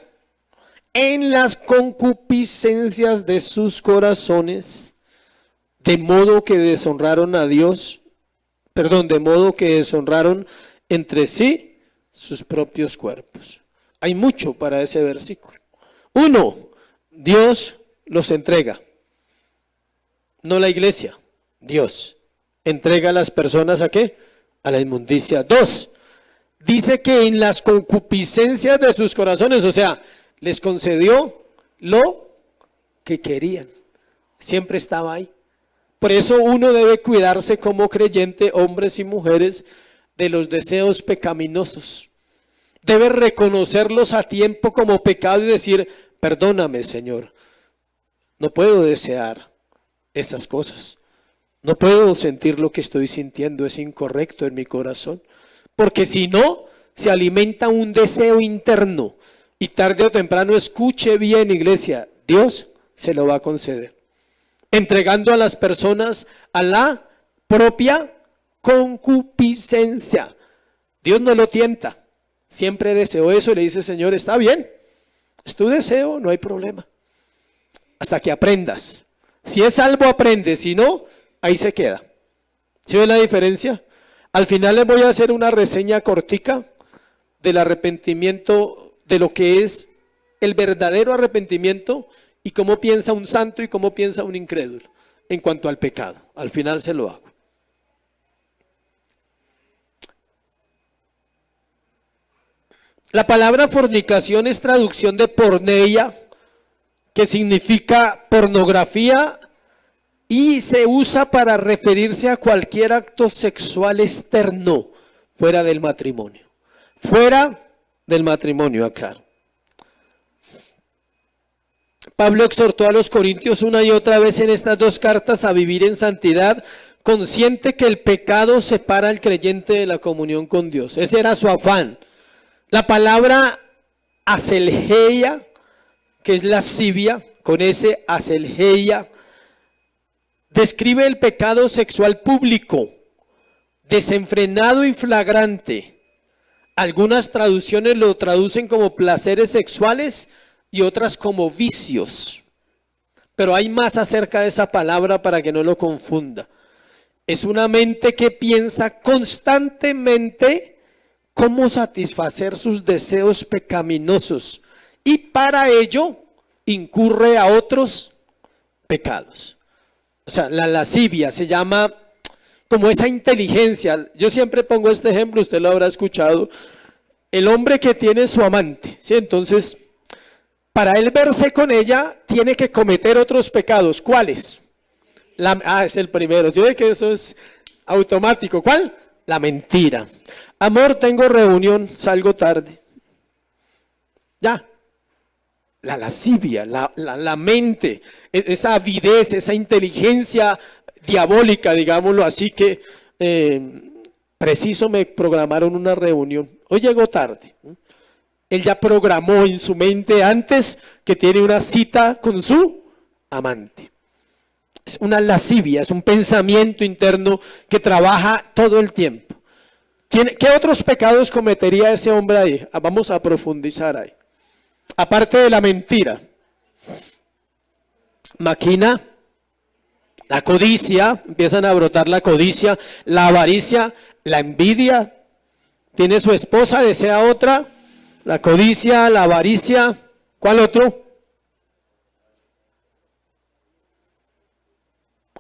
en las concupiscencias de sus corazones, de modo que deshonraron a Dios, de modo que deshonraron entre sí sus propios cuerpos. Hay mucho para ese versículo. 1, Dios los entrega, no la iglesia, Dios entrega a las personas ¿a qué? A la inmundicia. 2, dice que en las concupiscencias de sus corazones, o sea, les concedió lo que querían. Siempre estaba ahí. Por eso uno debe cuidarse como creyente, hombres y mujeres, de los deseos pecaminosos. Debe reconocerlos a tiempo como pecado y decir, perdóname, Señor. No puedo desear esas cosas. No puedo sentir lo que estoy sintiendo, es incorrecto en mi corazón. Porque si no, se alimenta un deseo interno. Y tarde o temprano, escuche bien, iglesia, Dios se lo va a conceder. Entregando a las personas a la propia concupiscencia. Dios no lo tienta. Siempre deseó eso y le dice, Señor, está bien, es tu deseo, no hay problema. Hasta que aprendas. Si es salvo, aprende. Si no, ahí se queda. ¿Sí ven la diferencia? Al final les voy a hacer una reseña cortica del arrepentimiento, de lo que es el verdadero arrepentimiento y cómo piensa un santo y cómo piensa un incrédulo en cuanto al pecado. Al final se lo hago. La palabra fornicación es traducción de porneia, que significa pornografía y se usa para referirse a cualquier acto sexual externo fuera del matrimonio. Fuera del matrimonio, aclaro. Pablo exhortó a los corintios una y otra vez en estas dos cartas a vivir en santidad, consciente que el pecado separa al creyente de la comunión con Dios. Ese era su afán. La palabra aselgeia, que es lascivia, con ese aselgeia, describe el pecado sexual público, desenfrenado y flagrante. Algunas traducciones lo traducen como placeres sexuales y otras como vicios. Pero hay más acerca de esa palabra para que no lo confunda. Es una mente que piensa constantemente cómo satisfacer sus deseos pecaminosos y para ello incurre a otros pecados. O sea, la lascivia se llama como esa inteligencia. Yo siempre pongo este ejemplo, usted lo habrá escuchado. El hombre que tiene su amante, ¿sí? Entonces, para él verse con ella, tiene que cometer otros pecados. ¿Cuáles? Es el primero. ¿Sí ve que eso es automático? ¿Cuál? La mentira. Amor, tengo reunión, salgo tarde. Ya. La lascivia, la mente, esa avidez, esa inteligencia diabólica, digámoslo así, que preciso me programaron una reunión. Hoy llegó tarde. Él ya programó en su mente antes que tiene una cita con su amante. Es una lascivia, es un pensamiento interno que trabaja todo el tiempo. ¿Qué otros pecados cometería ese hombre ahí? Vamos a profundizar ahí. Aparte de la mentira, maquina, la codicia, empiezan a brotar la codicia, la avaricia, la envidia. Tiene su esposa, desea otra, la codicia, la avaricia. ¿Cuál otro?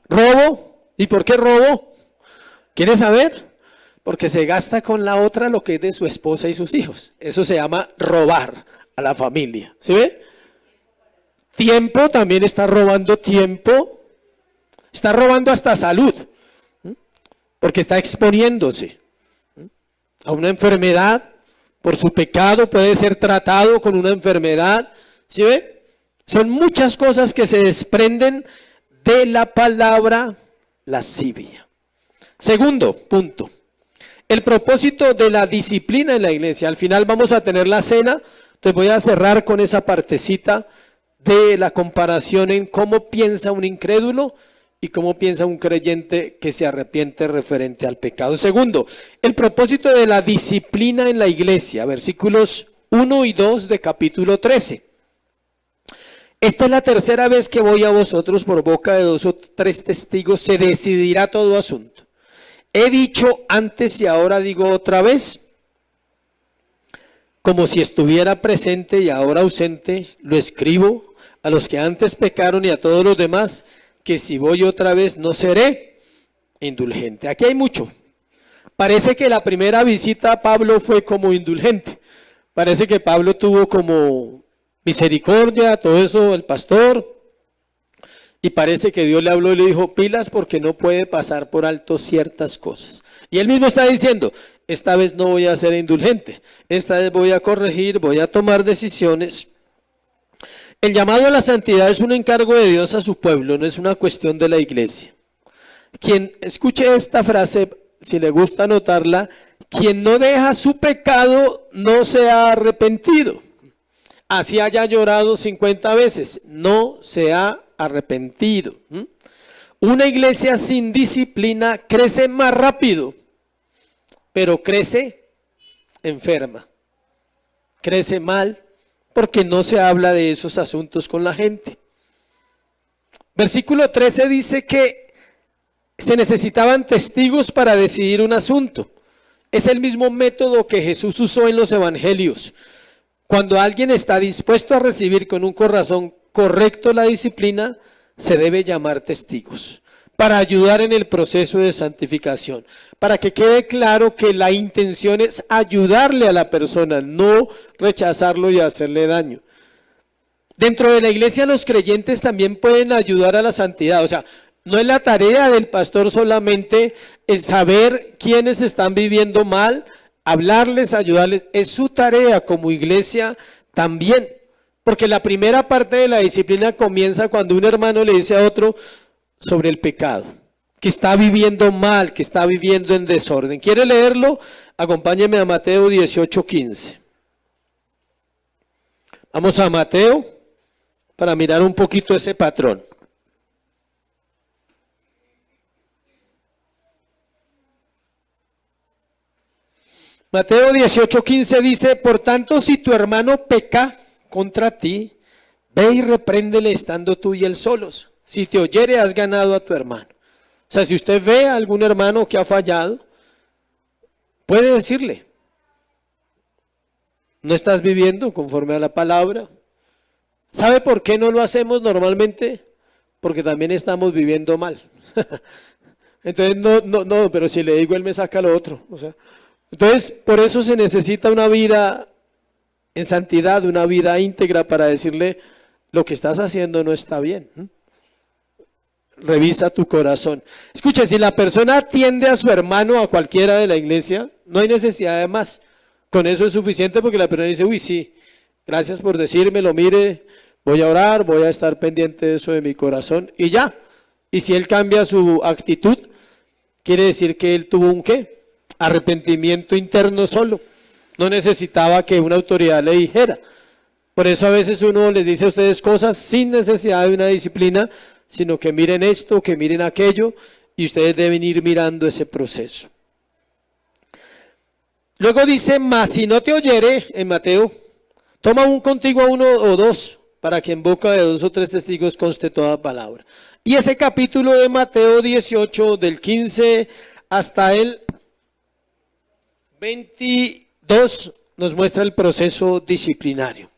Robo. ¿Y por qué robo? ¿Quieres saber? Porque se gasta con la otra lo que es de su esposa y sus hijos. Eso se llama robar a la familia. ¿Sí ve? Tiempo, también está robando tiempo. Está robando hasta salud. Porque está exponiéndose a una enfermedad. Por su pecado puede ser tratado con una enfermedad. ¿Sí ve? Son muchas cosas que se desprenden de la palabra lascivia. Segundo punto. El propósito de la disciplina en la iglesia. Al final vamos a tener la cena. Entonces voy a cerrar con esa partecita de la comparación en cómo piensa un incrédulo y cómo piensa un creyente que se arrepiente referente al pecado. Segundo, el propósito de la disciplina en la iglesia, versículos 1 y 2 de capítulo 13. Esta es la tercera vez que voy a vosotros por boca de 2 o 3 testigos, se decidirá todo asunto. He dicho antes y ahora digo otra vez, como si estuviera presente y ahora ausente, lo escribo a los que antes pecaron y a todos los demás, que si voy otra vez no seré indulgente. Aquí hay mucho. Parece que la primera visita a Pablo fue como indulgente. Parece que Pablo tuvo como misericordia, todo eso, el pastor. Y parece que Dios le habló y le dijo, pilas porque no puede pasar por alto ciertas cosas. Y él mismo está diciendo, esta vez no voy a ser indulgente. Esta vez voy a corregir, voy a tomar decisiones. El llamado a la santidad es un encargo de Dios a su pueblo, no es una cuestión de la iglesia. Quien escuche esta frase, si le gusta anotarla, quien no deja su pecado no se ha arrepentido. Así haya llorado 50 veces, no se ha arrepentido. Una iglesia sin disciplina crece más rápido, pero crece enferma, crece mal, porque no se habla de esos asuntos con la gente. Versículo 13 dice que se necesitaban testigos para decidir un asunto. Es el mismo método que Jesús usó en los evangelios. Cuando alguien está dispuesto a recibir con un corazón correcto la disciplina, se debe llamar testigos para ayudar en el proceso de santificación, para que quede claro que la intención es ayudarle a la persona, no rechazarlo y hacerle daño. Dentro de la iglesia los creyentes también pueden ayudar a la santidad. O sea, no es la tarea del pastor solamente saber quiénes están viviendo mal, hablarles, ayudarles. Es su tarea como iglesia también. Porque la primera parte de la disciplina comienza cuando un hermano le dice a otro sobre el pecado, que está viviendo mal, que está viviendo en desorden. ¿Quiere leerlo? Acompáñeme a Mateo 18:15. Vamos a Mateo para mirar un poquito ese patrón. Mateo 18:15 dice, por tanto, si tu hermano peca contra ti, ve y repréndele estando tú y él solos. Si te oyere, has ganado a tu hermano. O sea, si usted ve a algún hermano que ha fallado, puede decirle, no estás viviendo conforme a la palabra. ¿Sabe por qué no lo hacemos normalmente? Porque también estamos viviendo mal. Entonces, no, pero si le digo, él me saca lo otro. O sea, entonces, por eso se necesita una vida en santidad, una vida íntegra para decirle, lo que estás haciendo no está bien. Revisa tu corazón. Escuche, si la persona atiende a su hermano, a cualquiera de la iglesia, no hay necesidad de más. Con eso es suficiente porque la persona dice, uy, sí, gracias por decírmelo, mire, voy a orar, voy a estar pendiente de eso de mi corazón y ya. Y si él cambia su actitud, quiere decir que él tuvo un ¿qué? Arrepentimiento interno solo. No necesitaba que una autoridad le dijera. Por eso a veces uno les dice a ustedes cosas sin necesidad de una disciplina, sino que miren esto, que miren aquello, y ustedes deben ir mirando ese proceso. Luego dice, mas si no te oyere, en Mateo, toma un contigo a uno o dos, para que en boca de 2 o 3 testigos conste toda palabra. Y ese capítulo de Mateo 18, del 15 hasta el 22, nos muestra el proceso disciplinario.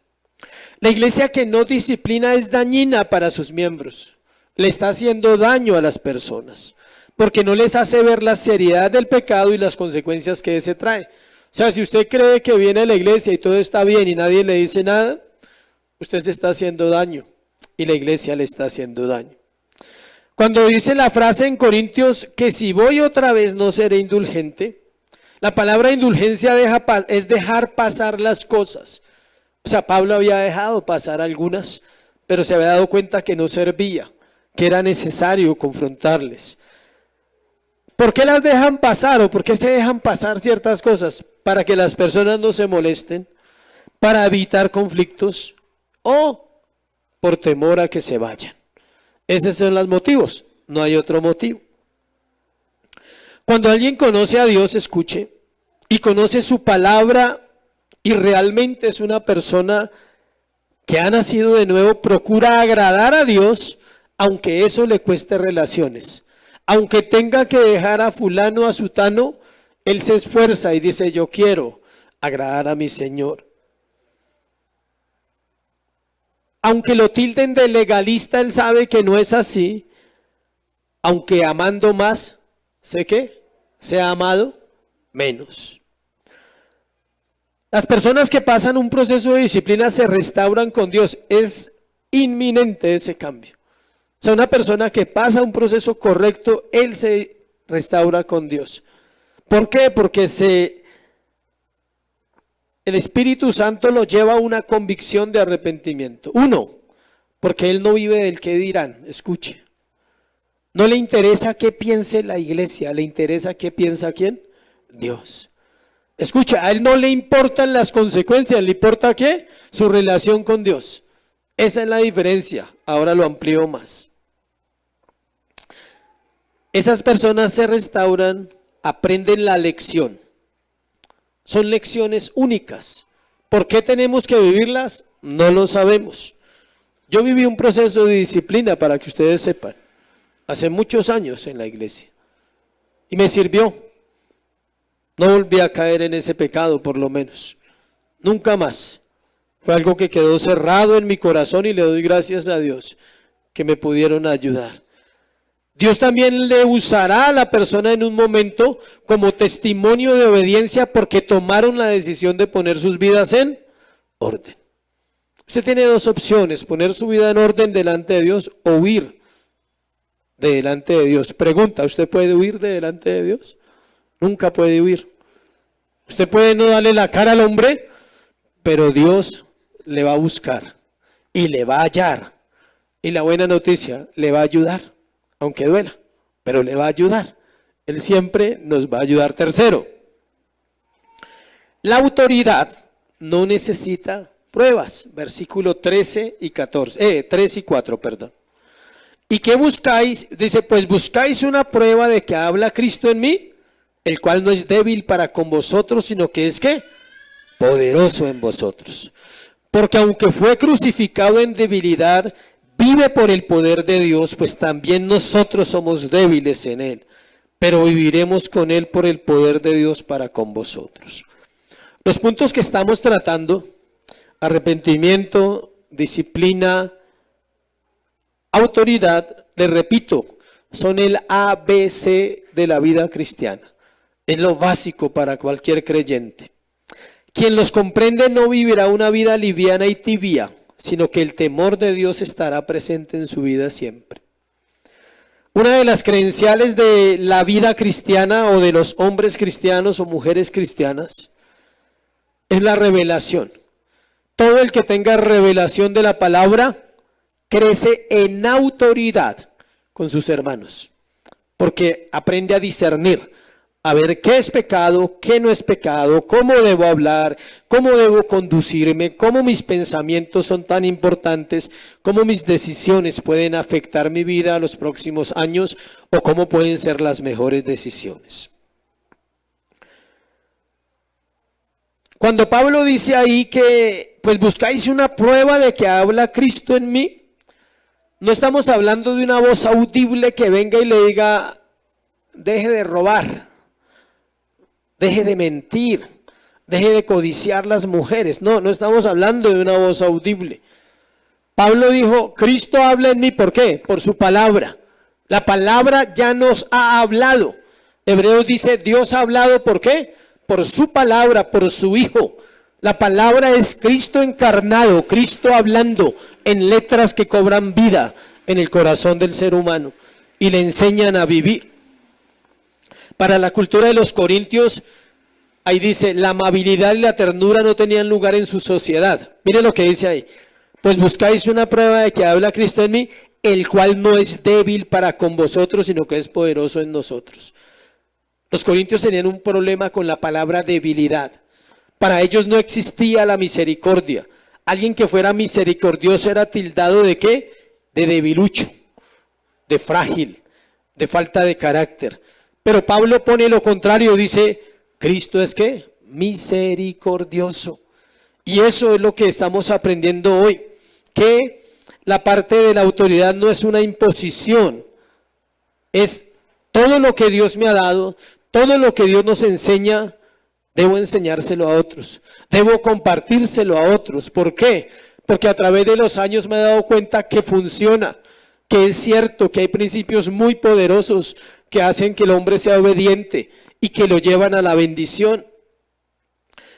La iglesia que no disciplina es dañina para sus miembros. Le está haciendo daño a las personas, porque no les hace ver la seriedad del pecado y las consecuencias que ese trae. O sea, si usted cree que viene a la iglesia y todo está bien y nadie le dice nada, usted se está haciendo daño y la iglesia le está haciendo daño. Cuando dice la frase en Corintios que si voy otra vez no seré indulgente, la palabra indulgencia es dejar pasar las cosas. O sea, Pablo había dejado pasar algunas, pero se había dado cuenta que no servía, que era necesario confrontarles. ¿Por qué las dejan pasar o por qué se dejan pasar ciertas cosas? Para que las personas no se molesten, para evitar conflictos o por temor a que se vayan. Esos son los motivos, no hay otro motivo. Cuando alguien conoce a Dios, escuche, y conoce su palabra y realmente es una persona que ha nacido de nuevo, procura agradar a Dios, aunque eso le cueste relaciones. Aunque tenga que dejar a fulano, a sutano, él se esfuerza y dice, yo quiero agradar a mi Señor. Aunque lo tilden de legalista, él sabe que no es así. Aunque amando más, ¿sé qué? Sea amado menos. Las personas que pasan un proceso de disciplina se restauran con Dios. Es inminente ese cambio. O sea, una persona que pasa un proceso correcto, él se restaura con Dios. ¿Por qué? Porque el Espíritu Santo lo lleva a una convicción de arrepentimiento. Uno, porque él no vive del qué dirán. Escuche. No le interesa qué piense la iglesia, le interesa qué piensa quién, Dios. Escucha, a él no le importan las consecuencias, le importa qué, su relación con Dios. Esa es la diferencia. Ahora lo amplío más. Esas personas se restauran, aprenden la lección. Son lecciones únicas. ¿Por qué tenemos que vivirlas? No lo sabemos. Yo viví un proceso de disciplina, para que ustedes sepan, hace muchos años en la iglesia. Y me sirvió. No volví a caer en ese pecado, por lo menos. Nunca más. Fue algo que quedó cerrado en mi corazón y le doy gracias a Dios que me pudieron ayudar. Dios también le usará a la persona en un momento como testimonio de obediencia porque tomaron la decisión de poner sus vidas en orden. Usted tiene dos opciones: poner su vida en orden delante de Dios o huir de delante de Dios. Pregunta: ¿usted puede huir de delante de Dios? Nunca puede huir. Usted puede no darle la cara al hombre, pero Dios le va a buscar y le va a hallar. Y la buena noticia, le va a ayudar, aunque duela, pero le va a ayudar. Él siempre nos va a ayudar. Tercero, la autoridad no necesita pruebas. Versículo 13 y 14, 3 y 4, perdón. ¿Y qué buscáis? Dice, pues buscáis una prueba de que habla Cristo en mí, el cual no es débil para con vosotros, sino que es ¿qué? Poderoso en vosotros. Porque aunque fue crucificado en debilidad, vive por el poder de Dios, pues también nosotros somos débiles en él, pero viviremos con él por el poder de Dios para con vosotros. Los puntos que estamos tratando: arrepentimiento, disciplina, autoridad, les repito, son el ABC de la vida cristiana. Es lo básico para cualquier creyente. Quien los comprende no vivirá una vida liviana y tibia, sino que el temor de Dios estará presente en su vida siempre. Una de las credenciales de la vida cristiana o de los hombres cristianos o mujeres cristianas es la revelación. Todo el que tenga revelación de la palabra crece en autoridad con sus hermanos, porque aprende a discernir, a ver qué es pecado, qué no es pecado, cómo debo hablar, cómo debo conducirme, cómo mis pensamientos son tan importantes, cómo mis decisiones pueden afectar mi vida a los próximos años o cómo pueden ser las mejores decisiones. Cuando Pablo dice ahí que pues buscáis una prueba de que habla Cristo en mí, no estamos hablando de una voz audible que venga y le diga: deje de robar, deje de mentir, deje de codiciar las mujeres. No, no estamos hablando de una voz audible. Pablo dijo: Cristo habla en mí. ¿Por qué? Por su palabra. La palabra ya nos ha hablado. Hebreos dice: Dios ha hablado. ¿Por qué? Por su palabra, por su Hijo. La palabra es Cristo encarnado, Cristo hablando en letras que cobran vida en el corazón del ser humano y le enseñan a vivir. Para la cultura de los corintios, ahí dice: la amabilidad y la ternura no tenían lugar en su sociedad. Mire lo que dice ahí: pues buscáis una prueba de que habla Cristo en mí, el cual no es débil para con vosotros, sino que es poderoso en nosotros. Los corintios tenían un problema con la palabra debilidad. Para ellos no existía la misericordia. Alguien que fuera misericordioso era tildado ¿de qué? De debilucho, de frágil, de falta de carácter. Pero Pablo pone lo contrario, dice: Cristo es ¿qué? Misericordioso. Y eso es lo que estamos aprendiendo hoy, que la parte de la autoridad no es una imposición, es todo lo que Dios me ha dado, todo lo que Dios nos enseña. Debo enseñárselo a otros, debo compartírselo a otros. ¿Por qué? Porque a través de los años me he dado cuenta que funciona, que es cierto, que hay principios muy poderosos que hacen que el hombre sea obediente y que lo llevan a la bendición.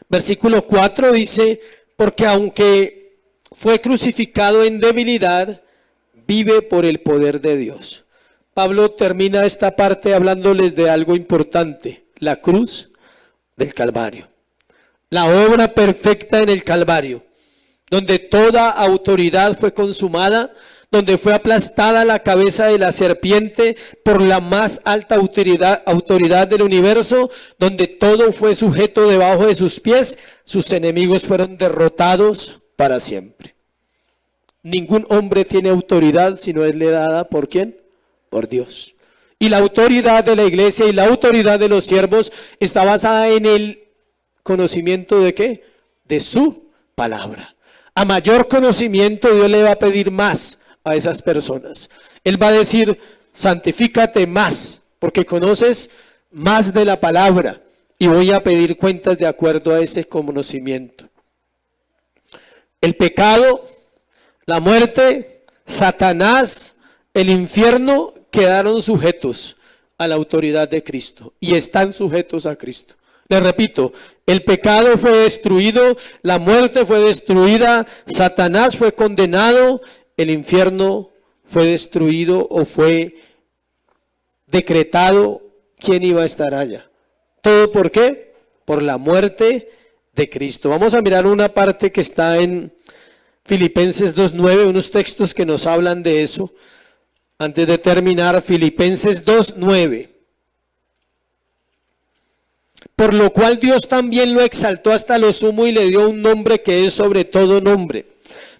Versículo 4 dice: porque aunque fue crucificado en debilidad, vive por el poder de Dios. Pablo termina esta parte hablándoles de algo importante: la cruz del Calvario, la obra perfecta en el Calvario, donde toda autoridad fue consumada, donde fue aplastada la cabeza de la serpiente por la más alta autoridad del universo, donde todo fue sujeto debajo de sus pies. Sus enemigos fueron derrotados para siempre. Ningún hombre tiene autoridad si no es le dada ¿por quién? Por Dios. Y la autoridad de la iglesia y la autoridad de los siervos está basada en el conocimiento ¿de qué? De su palabra. A mayor conocimiento, Dios le va a pedir más a esas personas. Él va a decir: santifícate más, porque conoces más de la palabra, y voy a pedir cuentas de acuerdo a ese conocimiento. El pecado, la muerte, Satanás, el infierno quedaron sujetos a la autoridad de Cristo y están sujetos a Cristo. Les repito, el pecado fue destruido, la muerte fue destruida, Satanás fue condenado, el infierno fue destruido o fue decretado. ¿Quién iba a estar allá? ¿Todo por qué? Por la muerte de Cristo. Vamos a mirar una parte que está en Filipenses 2:9, unos textos que nos hablan de eso. Antes de terminar, Filipenses 2:9. Por lo cual Dios también lo exaltó hasta lo sumo y le dio un nombre que es sobre todo nombre,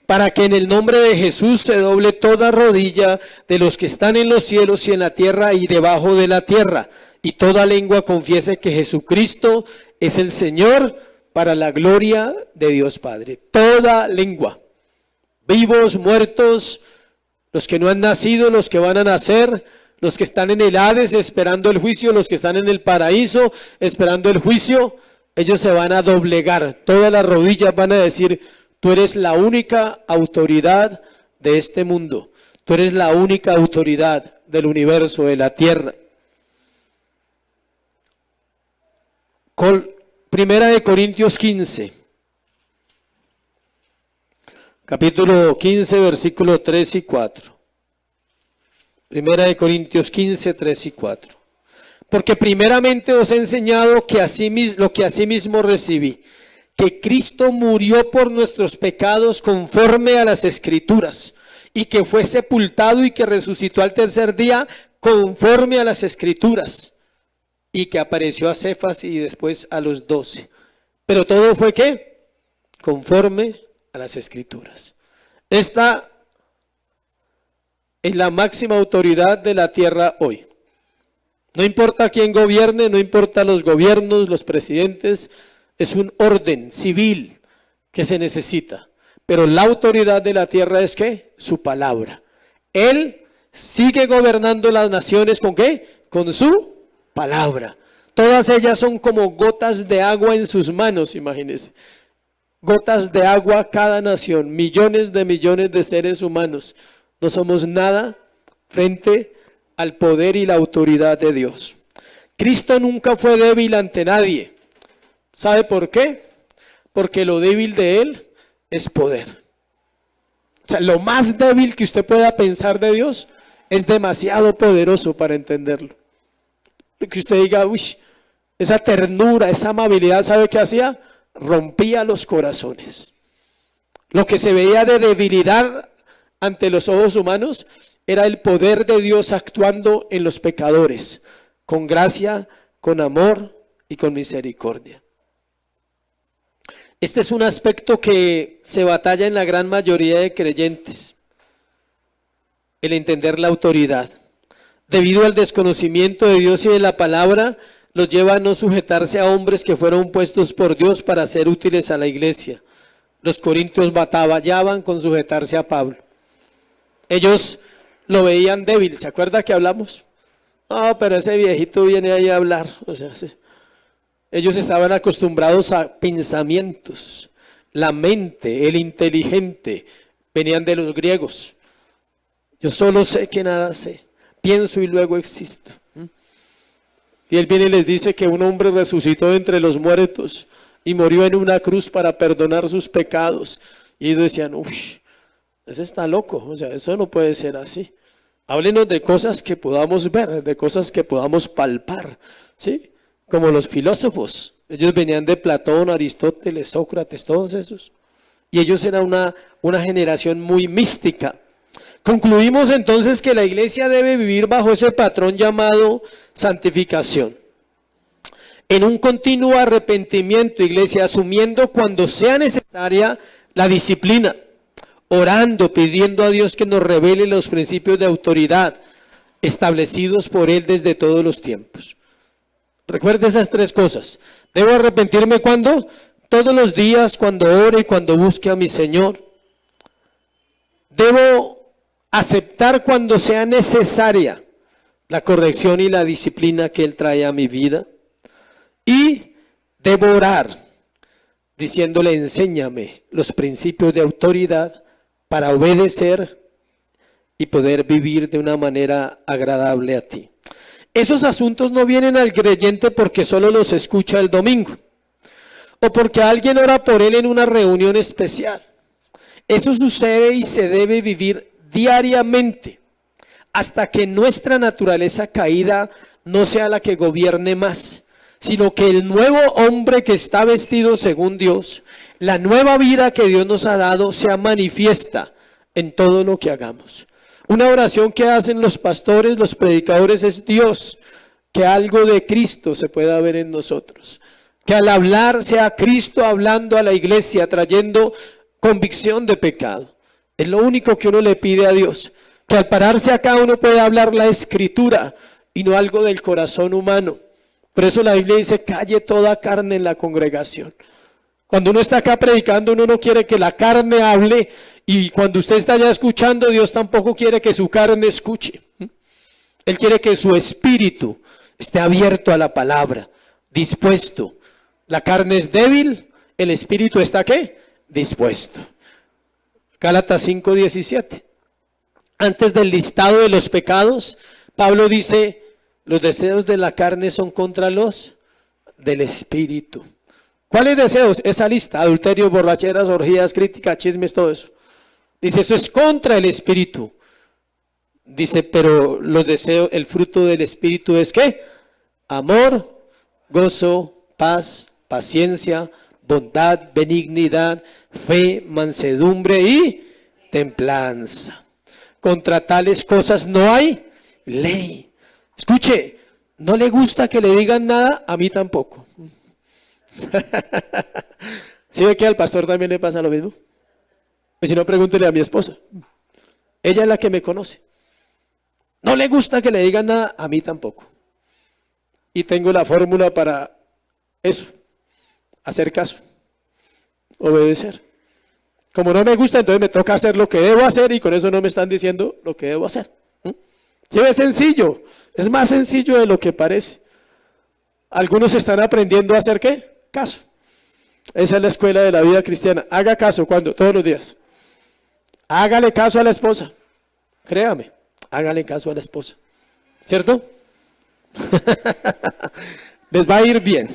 para que en el nombre de Jesús se doble toda rodilla de los que están en los cielos y en la tierra y debajo de la tierra, y toda lengua confiese que Jesucristo es el Señor, para la gloria de Dios Padre. Toda lengua, vivos, muertos, los que no han nacido, los que van a nacer, los que están en el Hades esperando el juicio, los que están en el paraíso esperando el juicio, ellos se van a doblegar. Todas las rodillas van a decir: tú eres la única autoridad de este mundo. Tú eres la única autoridad del universo, de la tierra. Primera de Corintios 15. Capítulo 15, versículos 3 y 4. Primera de Corintios 15, 3 y 4. Porque primeramente os he enseñado que lo que asimismo recibí, que Cristo murió por nuestros pecados conforme a las Escrituras, y que fue sepultado y que resucitó al tercer día conforme a las Escrituras, y que apareció a Cefas y después a los 12. Pero todo fue ¿qué? Conforme a las Escrituras. Esta es la máxima autoridad de la tierra hoy. No importa quién gobierne, no importa los gobiernos, los presidentes, es un orden civil que se necesita. Pero la autoridad de la tierra es ¿qué? Su palabra. Él sigue gobernando las naciones ¿con qué? Con su palabra. Todas ellas son como gotas de agua en sus manos, imagínense. Gotas de agua cada nación, millones de seres humanos. No somos nada frente al poder y la autoridad de Dios. Cristo nunca fue débil ante nadie. ¿Sabe por qué? Porque lo débil de Él es poder. O sea, lo más débil que usted pueda pensar de Dios es demasiado poderoso para entenderlo. Que usted diga, uy, esa ternura, esa amabilidad, ¿sabe qué hacía? Rompía los corazones. Lo que se veía de debilidad ante los ojos humanos era el poder de Dios actuando en los pecadores, con gracia, con amor y con misericordia. Este es un aspecto que se batalla en la gran mayoría de creyentes, el entender la autoridad. Debido al desconocimiento de Dios y de la palabra, los lleva a no sujetarse a hombres que fueron puestos por Dios para ser útiles a la iglesia. Los corintios batallaban con sujetarse a Pablo. Ellos lo veían débil, ¿se acuerda que hablamos? No, pero ese viejito viene ahí a hablar. O sea, sí. Ellos estaban acostumbrados a pensamientos. La mente, el inteligente, venían de los griegos. Yo solo sé que nada sé. Pienso y luego existo. Y él viene y les dice que un hombre resucitó entre los muertos y murió en una cruz para perdonar sus pecados. Y ellos decían, uff, ese está loco, o sea, eso no puede ser así. Háblenos de cosas que podamos ver, de cosas que podamos palpar, ¿sí? Como los filósofos, ellos venían de Platón, Aristóteles, Sócrates, todos esos. Y ellos eran una generación muy mística. Concluimos entonces que la iglesia debe vivir bajo ese patrón llamado santificación. En un continuo arrepentimiento, iglesia, asumiendo cuando sea necesaria la disciplina. Orando, pidiendo a Dios que nos revele los principios de autoridad establecidos por Él desde todos los tiempos. Recuerde esas tres cosas. ¿Debo arrepentirme cuándo? Todos los días, cuando ore y cuando busque a mi Señor. Debo aceptar cuando sea necesaria la corrección y la disciplina que Él trae a mi vida. Y debo orar, diciéndole, enséñame los principios de autoridad para obedecer y poder vivir de una manera agradable a ti. Esos asuntos no vienen al creyente porque solo los escucha el domingo o porque alguien ora por él en una reunión especial. Eso sucede y se debe vivir diariamente hasta que nuestra naturaleza caída no sea la que gobierne más, sino que el nuevo hombre que está vestido según Dios, la nueva vida que Dios nos ha dado, sea manifiesta en todo lo que hagamos. Una oración que hacen los pastores, los predicadores, es: Dios, que algo de Cristo se pueda ver en nosotros. Que al hablar sea Cristo hablando a la iglesia, trayendo convicción de pecado. Es lo único que uno le pide a Dios. Que al pararse acá uno pueda hablar la Escritura y no algo del corazón humano. Por eso la Biblia dice: calle toda carne en la congregación. Cuando uno está acá predicando, uno no quiere que la carne hable, y cuando usted está allá escuchando, Dios tampoco quiere que su carne escuche. Él quiere que su espíritu esté abierto a la palabra, dispuesto. La carne es débil, el espíritu está ¿qué? Dispuesto. Gálatas 5:17. Antes del listado de los pecados, Pablo dice: los deseos de la carne son contra los del espíritu. ¿Cuáles deseos? Esa lista: adulterio, borracheras, orgías, críticas, chismes, todo eso. Dice, eso es contra el espíritu. Dice, pero los deseos, el fruto del espíritu es ¿qué? Amor, gozo, paz, paciencia, bondad, benignidad, fe, mansedumbre y templanza. Contra tales cosas no hay ley. Escuche, no le gusta que le digan nada, a mí tampoco. ¿Sí ve que al pastor también le pasa lo mismo? Pues si no, pregúntele a mi esposa. Ella es la que me conoce. No le gusta que le digan nada, a mí tampoco. Y tengo la fórmula para eso: hacer caso, obedecer. Como no me gusta, entonces me toca hacer lo que debo hacer, y con eso no me están diciendo lo que debo hacer. Sí, es sencillo, es más sencillo de lo que parece. Algunos están aprendiendo a hacer ¿qué? Caso. Esa es la escuela de la vida cristiana. Haga caso. ¿Cuándo? Todos los días. Hágale caso a la esposa. Créame, hágale caso a la esposa. ¿Cierto? Les va a ir bien.